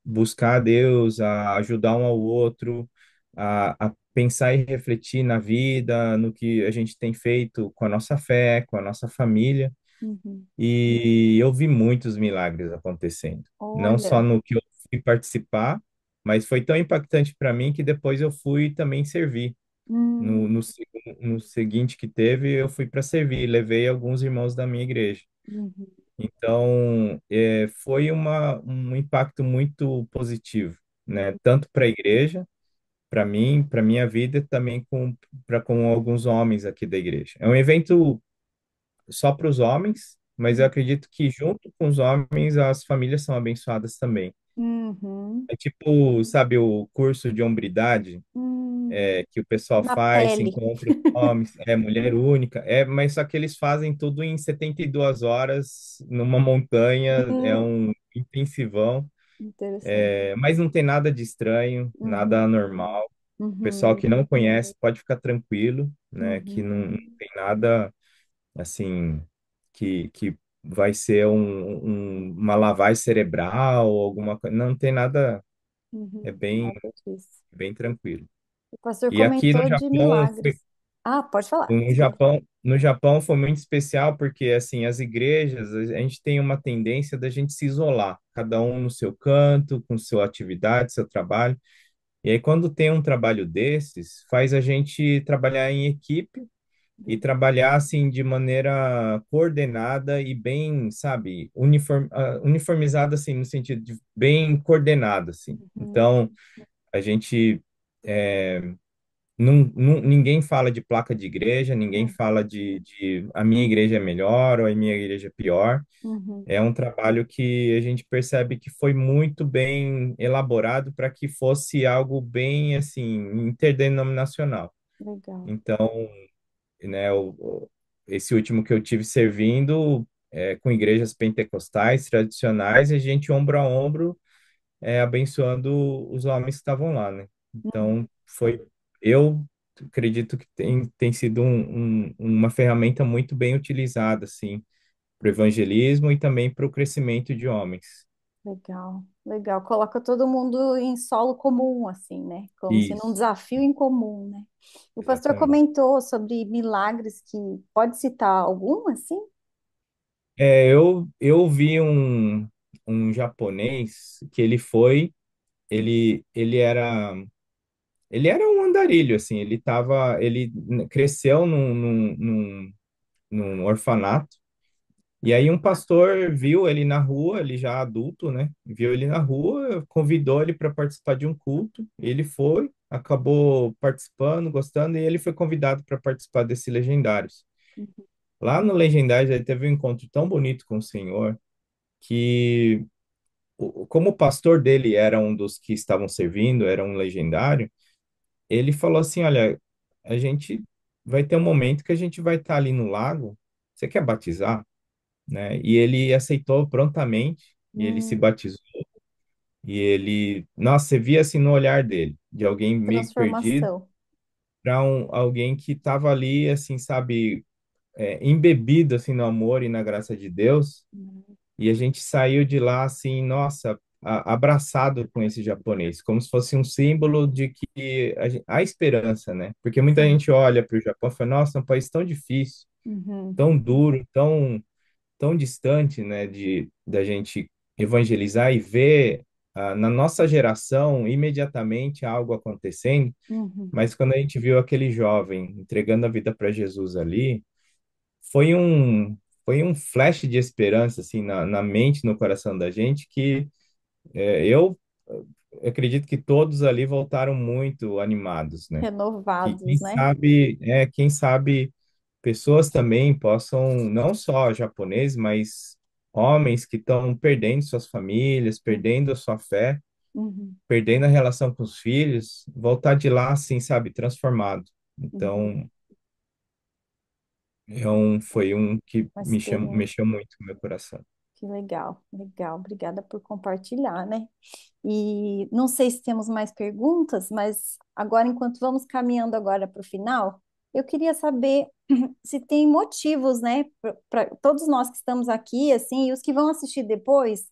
buscar a Deus, a ajudar um ao outro, a pensar e refletir na vida, no que a gente tem feito com a nossa fé, com a nossa família. uhum. E eu vi muitos milagres acontecendo. Não só Olha. no que eu fui participar, mas foi tão impactante para mim que depois eu fui também servir. Hum, No seguinte que teve, eu fui para servir, levei alguns irmãos da minha igreja. uhum, Então, foi um impacto muito positivo, né? Tanto para a igreja, para mim, para minha vida, também com alguns homens aqui da igreja. É um evento só para os homens, mas eu acredito que junto com os homens as famílias são abençoadas também. uhum, É tipo, sabe, o curso de hombridade hum. que o pessoal Na faz, se pele. encontra os homens, mulher única, mas só que eles fazem tudo em 72 horas numa montanha, é Hum, um intensivão, interessante. mas não tem nada de estranho, nada Uhum, anormal. O pessoal uhum, que não conhece pode ficar tranquilo, né, que uhum, não tem nada assim, que vai ser uma lavagem cerebral ou alguma coisa. Não tem nada, uhum. é bem, Nada disso. bem tranquilo. O pastor E aqui no comentou de Japão, milagres. Ah, pode falar, desculpa. No Japão foi muito especial porque, assim, as igrejas, a gente tem uma tendência da gente se isolar, cada um no seu canto, com sua atividade, seu trabalho. E aí, quando tem um trabalho desses, faz a gente trabalhar em equipe e trabalhar assim de maneira coordenada e bem, sabe, uniformizada assim no sentido de bem coordenada assim. Uhum, Então, a gente ninguém fala de placa de igreja, ninguém uhum, fala de a minha igreja é melhor ou a minha igreja é pior. uhum. É um trabalho que a gente percebe que foi muito bem elaborado para que fosse algo bem assim interdenominacional. Legal. Então, né? Esse último que eu tive servindo com igrejas pentecostais tradicionais, e a gente ombro a ombro abençoando os homens que estavam lá, né? Então, eu acredito que tem sido uma ferramenta muito bem utilizada, assim, para o evangelismo e também para o crescimento de homens. Legal, legal. Coloca todo mundo em solo comum, assim, né? Como se num Isso, desafio em comum, né? O pastor exatamente. comentou sobre milagres que pode citar algum, assim? Eu vi um. um japonês que ele foi, ele era um andarilho, assim, ele cresceu num orfanato. E aí um pastor viu ele na rua, ele já adulto, né? Viu ele na rua, convidou ele para participar de um culto. Ele foi, acabou participando, gostando, e ele foi convidado para participar desse Legendários. uhum, Lá no Legendários ele teve um encontro tão bonito com o Senhor que, como o pastor dele era um dos que estavam servindo, era um legendário, ele falou assim: Olha, a gente vai ter um momento que a gente vai estar ali no lago. Você quer batizar? Né? E ele aceitou prontamente e ele se hum, batizou. E ele, nossa, você via assim no olhar dele, de alguém meio perdido, transformação. para alguém que estava ali, assim, sabe, embebido assim no amor e na graça de Deus. Uhum, E a gente saiu de lá assim, nossa, abraçado com esse japonês, como se fosse um símbolo de que há esperança, né? Porque muita sim. gente olha para o Japão e fala, nossa, é um país tão difícil, Uhum, tão duro, tão distante, né, de da gente evangelizar e ver na nossa geração imediatamente algo acontecendo, uhum. mas quando a gente viu aquele jovem entregando a vida para Jesus ali, foi um foi um flash de esperança assim na mente, no coração da gente que eu acredito que todos ali voltaram muito animados, né? Que Renovados, né? quem sabe pessoas também possam, não só japoneses, mas homens que estão perdendo suas famílias, Uhum, perdendo a sua fé, uhum, perdendo a relação com os filhos, voltar de lá assim, sabe, transformado. uhum. Então, foi um que Uma experiência. mexeu muito com o meu coração. Que legal, legal. Obrigada por compartilhar, né? E não sei se temos mais perguntas, mas agora, enquanto vamos caminhando agora para o final, eu queria saber se tem motivos, né, para todos nós que estamos aqui, assim, e os que vão assistir depois,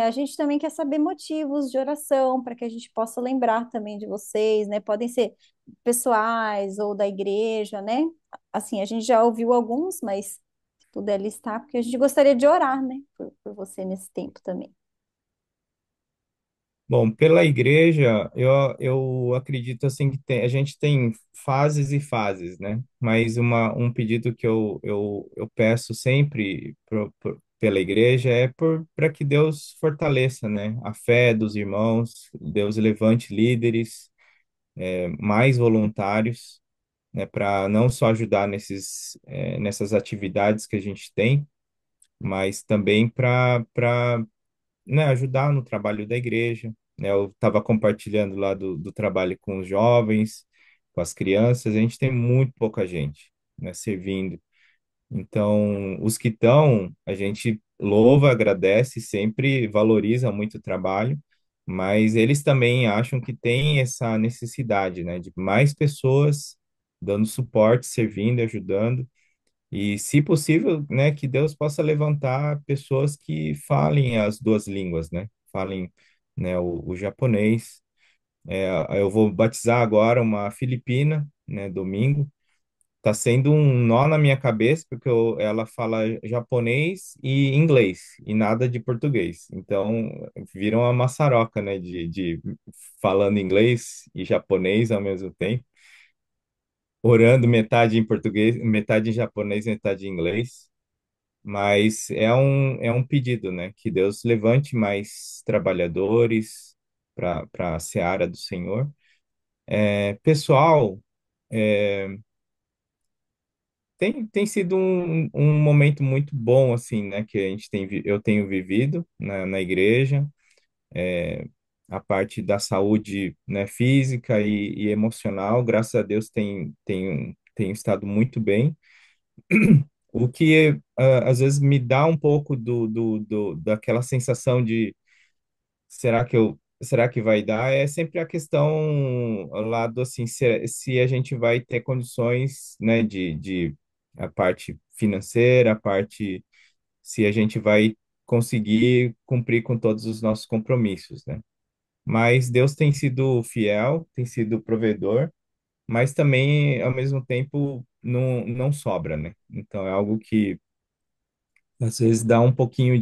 a gente também quer saber motivos de oração para que a gente possa lembrar também de vocês, né? Podem ser pessoais ou da igreja, né? Assim, a gente já ouviu alguns, mas se puder listar, porque a gente gostaria de orar, né, por você nesse tempo também. Bom, pela igreja, eu acredito assim que a gente tem fases e fases, né? Mas um pedido que eu peço sempre pela igreja é para que Deus fortaleça, né? A fé dos irmãos, Deus levante líderes, mais voluntários, né? Para não só ajudar nessas atividades que a gente tem, mas também para né, ajudar no trabalho da igreja, né? Eu estava compartilhando lá do trabalho com os jovens, com as crianças, a gente tem muito pouca gente, né, servindo. Então, os que estão, a gente louva, agradece, sempre valoriza muito o trabalho, mas eles também acham que tem essa necessidade, né, de mais pessoas dando suporte, servindo, ajudando. E, se possível, né, que Deus possa levantar pessoas que falem as duas línguas, né? Falem, né, o japonês. Eu vou batizar agora uma filipina, né, domingo. Tá sendo um nó na minha cabeça, porque ela fala japonês e inglês, e nada de português. Então, viram uma maçaroca, né, de falando inglês e japonês ao mesmo tempo, orando metade em português, metade em japonês, metade em inglês. Mas é um pedido, né? Que Deus levante mais trabalhadores para a seara do Senhor. Pessoal, tem sido um momento muito bom, assim, né? Que eu tenho vivido na igreja. A parte da saúde, né, física e emocional, graças a Deus, tem estado muito bem. O que às vezes me dá um pouco daquela sensação de será que vai dar? É sempre a questão lá do assim, se a gente vai ter condições, né, de a parte financeira, a parte se a gente vai conseguir cumprir com todos os nossos compromissos, né? Mas Deus tem sido fiel, tem sido provedor, mas também, ao mesmo tempo, não sobra, né? Então é algo que às vezes dá um pouquinho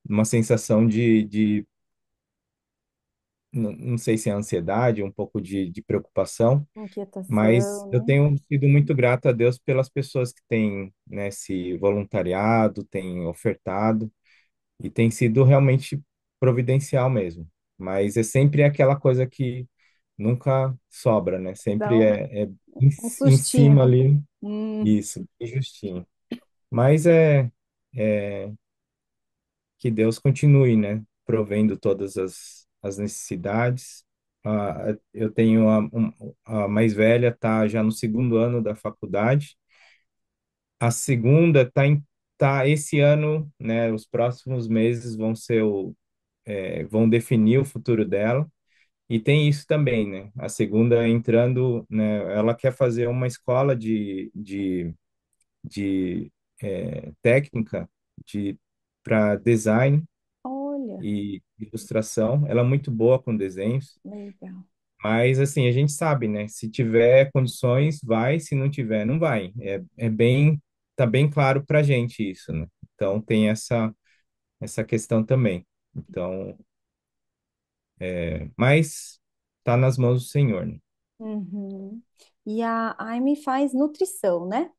uma sensação não sei se é ansiedade, um pouco de preocupação, mas Inquietação, eu né? tenho sido muito grato a Deus pelas pessoas que têm, né, se voluntariado, têm ofertado, e tem sido realmente providencial mesmo. Mas é sempre aquela coisa que nunca sobra, né? Dá Sempre é um em sustinho. cima ali, Hum, isso, bem justinho. Mas é que Deus continue, né? Provendo todas as necessidades. Eu tenho a mais velha, tá já no segundo ano da faculdade. A segunda tá esse ano, né? Os próximos meses vão definir o futuro dela. E tem isso também, né? A segunda entrando, né? Ela quer fazer uma escola de técnica de para design olha, e ilustração. Ela é muito boa com desenhos, legal. mas assim, a gente sabe, né? Se tiver condições, vai, se não tiver, não vai. Tá bem claro pra gente isso, né? Então tem essa questão também. Então, mas tá nas mãos do Senhor, né? Uhum. E a Aime faz nutrição, né?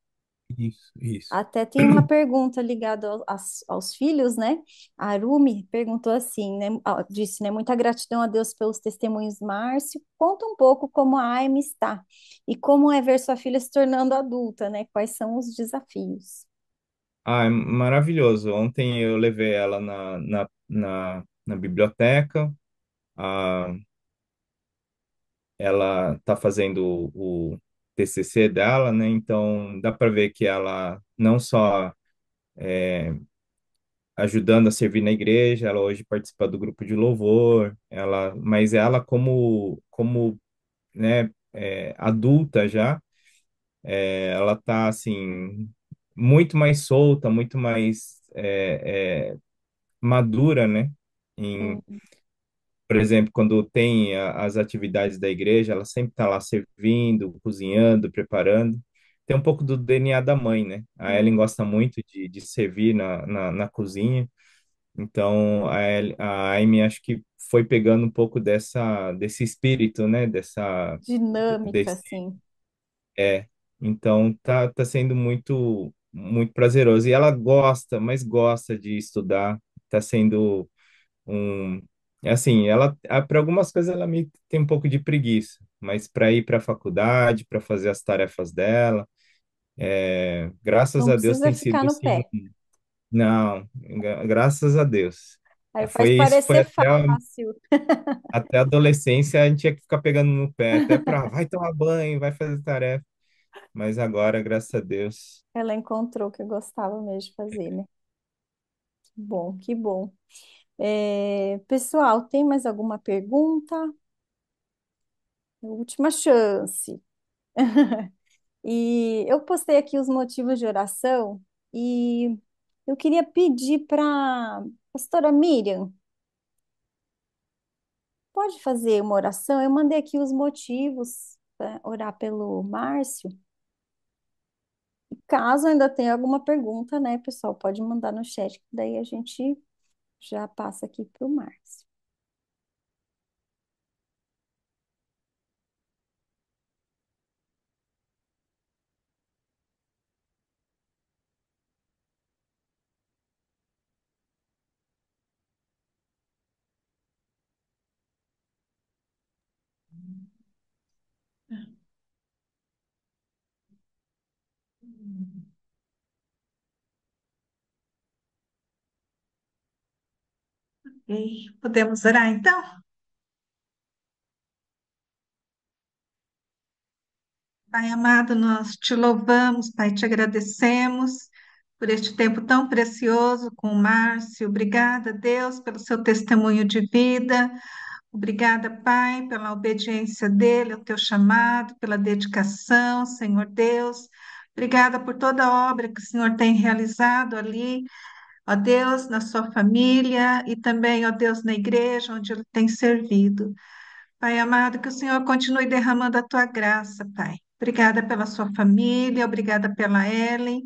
Isso, isso. Até tem uma pergunta ligada aos filhos, né? A Arumi perguntou assim, né? Disse, né? Muita gratidão a Deus pelos testemunhos, Márcio. Conta um pouco como a Aime está e como é ver sua filha se tornando adulta, né? Quais são os desafios? Ah, é maravilhoso. Ontem eu levei ela na biblioteca. Ah, ela está fazendo o TCC dela, né? Então dá para ver que ela não só ajudando a servir na igreja, ela hoje participa do grupo de louvor, mas ela como né, adulta já, ela tá assim muito mais solta, muito mais madura, né? Hum, Por exemplo, quando tem as atividades da igreja, ela sempre está lá servindo, cozinhando, preparando. Tem um pouco do DNA da mãe, né? A Ellen hum. gosta muito de servir na cozinha. Então, a Amy acho que foi pegando um pouco desse espírito, né? Dinâmica, Desse, assim, é. Então, tá sendo muito, muito prazeroso. E ela gosta, mas gosta de estudar. Tá sendo um assim, ela para algumas coisas ela me tem um pouco de preguiça, mas para ir para a faculdade, para fazer as tarefas dela, graças não a Deus precisa tem sido ficar no assim, pé. não, graças a Deus. Aí faz Isso foi parecer fácil. até a adolescência, a gente tinha que ficar pegando no pé, até para vai tomar banho, vai fazer tarefa, mas agora, graças a Deus. Ela encontrou o que eu gostava mesmo de fazer, né? Que bom, que bom. Pessoal, tem mais alguma pergunta? Última chance. E eu postei aqui os motivos de oração e eu queria pedir para a pastora Miriam, pode fazer uma oração? Eu mandei aqui os motivos para orar pelo Márcio. Caso ainda tenha alguma pergunta, né, pessoal, pode mandar no chat, que daí a gente já passa aqui para o Márcio. Ok, podemos orar então? Pai amado, nós te louvamos, Pai, te agradecemos por este tempo tão precioso com o Márcio. Obrigada, Deus, pelo seu testemunho de vida. Obrigada, Pai, pela obediência dele ao teu chamado, pela dedicação, Senhor Deus. Obrigada por toda a obra que o Senhor tem realizado ali, ó Deus, na sua família e também, ó Deus, na igreja onde ele tem servido. Pai amado, que o Senhor continue derramando a tua graça, Pai. Obrigada pela sua família, obrigada pela Ellen,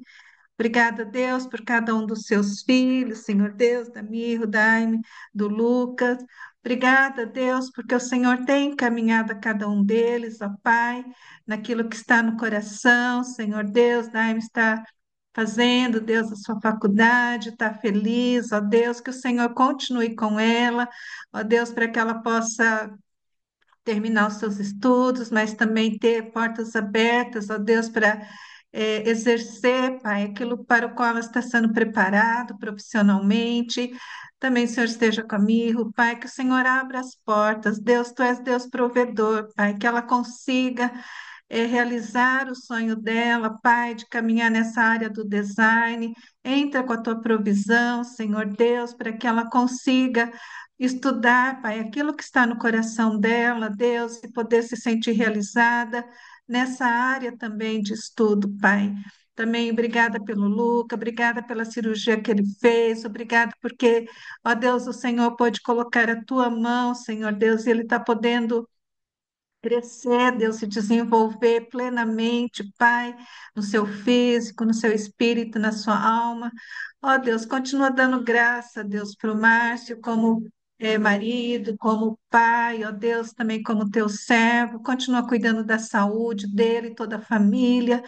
Obrigada, Deus, por cada um dos seus filhos, Senhor Deus, da Mirro, da Aime, do Lucas. Obrigada, Deus, porque o Senhor tem encaminhado a cada um deles, ó Pai, naquilo que está no coração, Senhor Deus, da Aime está fazendo, Deus, a sua faculdade, está feliz, ó Deus, que o Senhor continue com ela, ó Deus, para que ela possa terminar os seus estudos, mas também ter portas abertas, ó Deus, para exercer, Pai, aquilo para o qual ela está sendo preparado profissionalmente. Também, Senhor, esteja comigo, Pai, que o Senhor abra as portas. Deus, Tu és Deus provedor, Pai, que ela consiga realizar o sonho dela, Pai, de caminhar nessa área do design. Entra com a tua provisão, Senhor Deus, para que ela consiga estudar, Pai, aquilo que está no coração dela, Deus, e poder se sentir realizada nessa área também de estudo, Pai. Também obrigada pelo Luca, obrigada pela cirurgia que ele fez, obrigada porque, ó Deus, o Senhor pode colocar a tua mão, Senhor Deus, e ele está podendo crescer, Deus, se desenvolver plenamente, Pai, no seu físico, no seu espírito, na sua alma. Ó Deus, continua dando graça, Deus, para o Márcio, como marido, como pai, ó Deus, também como teu servo, continua cuidando da saúde dele, toda a família.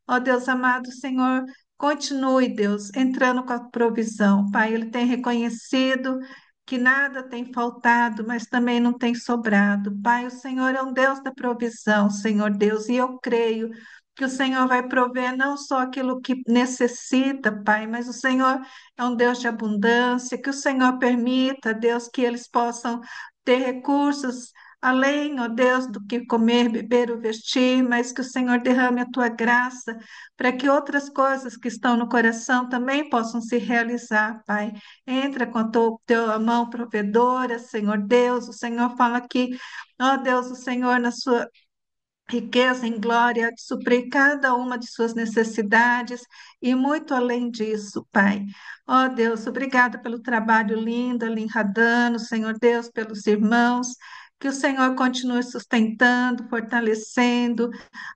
Ó Deus amado, Senhor, continue, Deus, entrando com a provisão. Pai, ele tem reconhecido que nada tem faltado, mas também não tem sobrado. Pai, o Senhor é um Deus da provisão, Senhor Deus, e eu creio que o Senhor vai prover não só aquilo que necessita, Pai, mas o Senhor é um Deus de abundância, que o Senhor permita, Deus, que eles possam ter recursos além, ó Deus, do que comer, beber ou vestir, mas que o Senhor derrame a tua graça para que outras coisas que estão no coração também possam se realizar, Pai. Entra com a tua mão provedora, Senhor Deus. O Senhor fala aqui, ó Deus, o Senhor, na sua riqueza em glória, de suprir cada uma de suas necessidades e muito além disso, Pai. Ó Deus, obrigada pelo trabalho lindo ali em Radano, Senhor Deus, pelos irmãos. Que o Senhor continue sustentando, fortalecendo.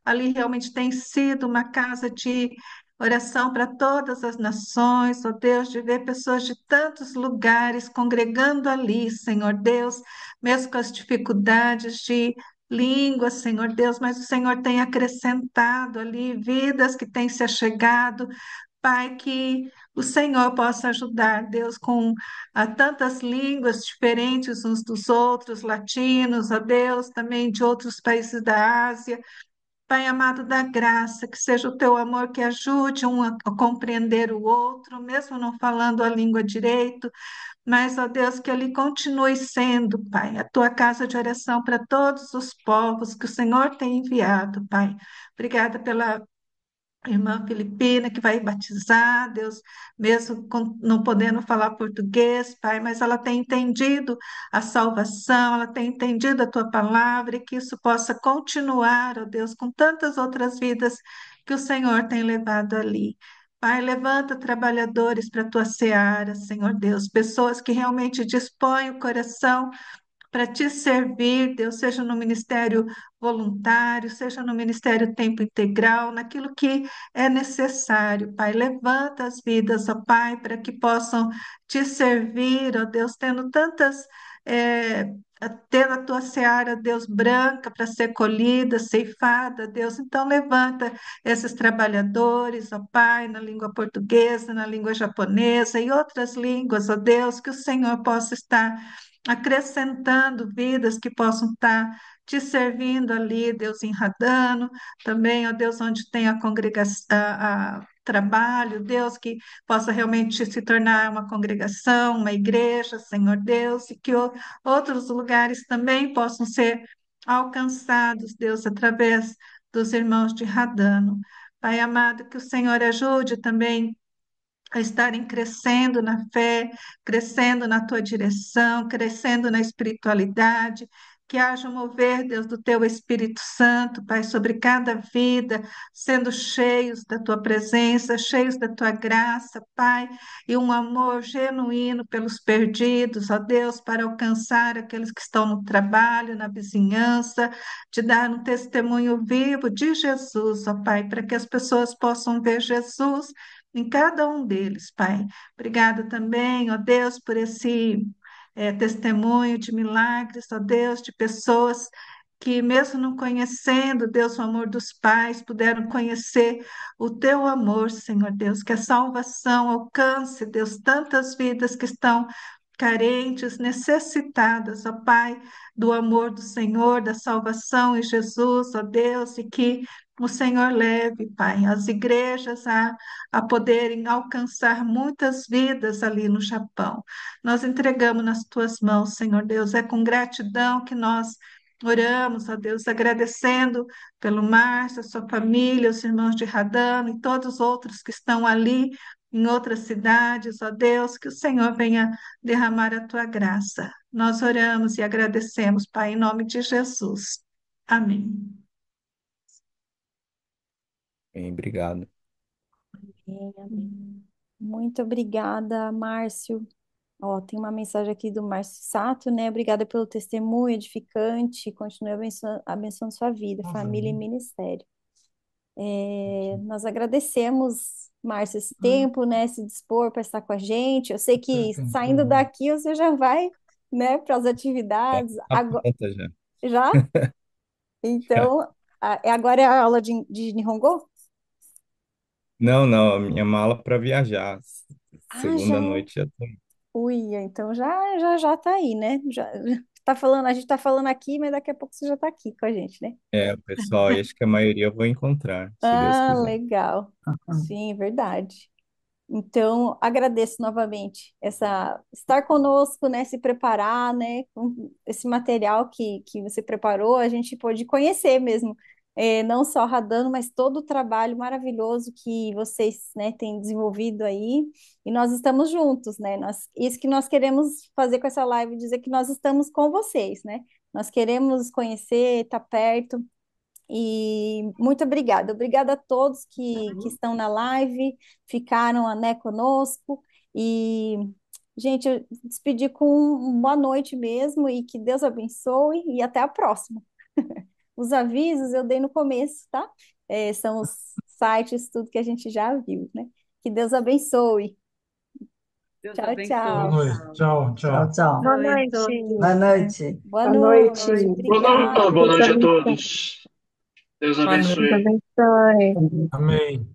Ali realmente tem sido uma casa de oração para todas as nações, ó Deus, de ver pessoas de tantos lugares congregando ali, Senhor Deus, mesmo com as dificuldades de língua, Senhor Deus, mas o Senhor tem acrescentado ali vidas que têm se achegado. Pai, que o Senhor possa ajudar, Deus, com tantas línguas diferentes uns dos outros, latinos, ó Deus, também de outros países da Ásia. Pai amado da graça, que seja o teu amor que ajude um a compreender o outro, mesmo não falando a língua direito, mas, ó Deus, que ele continue sendo, Pai, a tua casa de oração para todos os povos que o Senhor tem enviado, Pai. Obrigada pela irmã Filipina, que vai batizar, Deus, mesmo não podendo falar português, Pai, mas ela tem entendido a salvação, ela tem entendido a tua palavra e que isso possa continuar, ó Deus, com tantas outras vidas que o Senhor tem levado ali. Pai, levanta trabalhadores para a tua seara, Senhor Deus, pessoas que realmente dispõem o coração para te servir, Deus, seja no ministério voluntário, seja no ministério tempo integral, naquilo que é necessário, Pai. Levanta as vidas, ó Pai, para que possam te servir, ó Deus, tendo tantas. eh, Tendo a tua seara, Deus, branca para ser colhida, ceifada, Deus. Então, levanta esses trabalhadores, ó Pai, na língua portuguesa, na língua japonesa e outras línguas, ó Deus, que o Senhor possa estar acrescentando vidas que possam estar te servindo ali, Deus, em Radano, também, ó Deus, onde tem a congregação, trabalho, Deus, que possa realmente se tornar uma congregação, uma igreja, Senhor Deus, e que outros lugares também possam ser alcançados, Deus, através dos irmãos de Radano. Pai amado, que o Senhor ajude também a estarem crescendo na fé, crescendo na tua direção, crescendo na espiritualidade, que haja um mover, Deus, do teu Espírito Santo, Pai, sobre cada vida, sendo cheios da tua presença, cheios da tua graça, Pai, e um amor genuíno pelos perdidos, ó Deus, para alcançar aqueles que estão no trabalho, na vizinhança, de dar um testemunho vivo de Jesus, ó Pai, para que as pessoas possam ver Jesus em cada um deles, Pai. Obrigada também, ó Deus, por esse testemunho de milagres, ó Deus, de pessoas que, mesmo não conhecendo, Deus, o amor dos pais, puderam conhecer o teu amor, Senhor Deus, que a salvação alcance, Deus, tantas vidas que estão carentes, necessitadas, ó Pai, do amor do Senhor, da salvação em Jesus, ó Deus, e que o Senhor leve, Pai, as igrejas a poderem alcançar muitas vidas ali no Japão. Nós entregamos nas tuas mãos, Senhor Deus, é com gratidão que nós oramos, ó Deus, agradecendo pelo Márcio, a sua família, os irmãos de Radano e todos os outros que estão ali em outras cidades, ó Deus, que o Senhor venha derramar a tua graça. Nós oramos e agradecemos, Pai, em nome de Jesus. Amém. Bem, obrigado. Amém, amém. Muito obrigada, Márcio. Ó, tem uma mensagem aqui do Márcio Sato, né? Obrigada pelo testemunho edificante. Continue abençoando sua vida, família e ministério. Nós agradecemos, Márcio, esse tempo, né? Se dispor para estar com a gente. Eu sei que saindo daqui você já vai, né, para as É, atividades. tá pronta já. Já? Então, agora é a aula de Nihongo? Não, não, a minha mala para viajar. Ah, já Segunda é. noite já tô. Ui, então já tá aí, né? Já tá falando, a gente tá falando aqui, mas daqui a pouco você já tá aqui com a gente, né? É, o pessoal, e acho que a maioria eu vou encontrar, se Deus Ah, quiser. legal. Sim, verdade. Então, agradeço novamente estar conosco, né, se preparar, né, com esse material que você preparou, a gente pôde conhecer mesmo, não só Radano, mas todo o trabalho maravilhoso que vocês, né, têm desenvolvido aí, e nós estamos juntos, né, isso que nós queremos fazer com essa live, dizer que nós estamos com vocês, né, nós queremos conhecer, estar perto, e muito obrigada. Obrigada a todos que estão na live, ficaram, né, conosco. E, gente, eu despedi com uma boa noite mesmo e que Deus abençoe e até a próxima. Os avisos eu dei no começo, tá? São os sites, tudo que a gente já viu, né? Que Deus abençoe. Deus Tchau, abençoe. Boa tchau. noite. Tchau, tchau. Tchau, tchau. Boa Abençoe noite. Boa todos. noite. Boa Boa noite. noite. Deus Obrigada. Boa noite a abençoe. todos. Deus Boa noite. Deus abençoe. abençoe. Amém.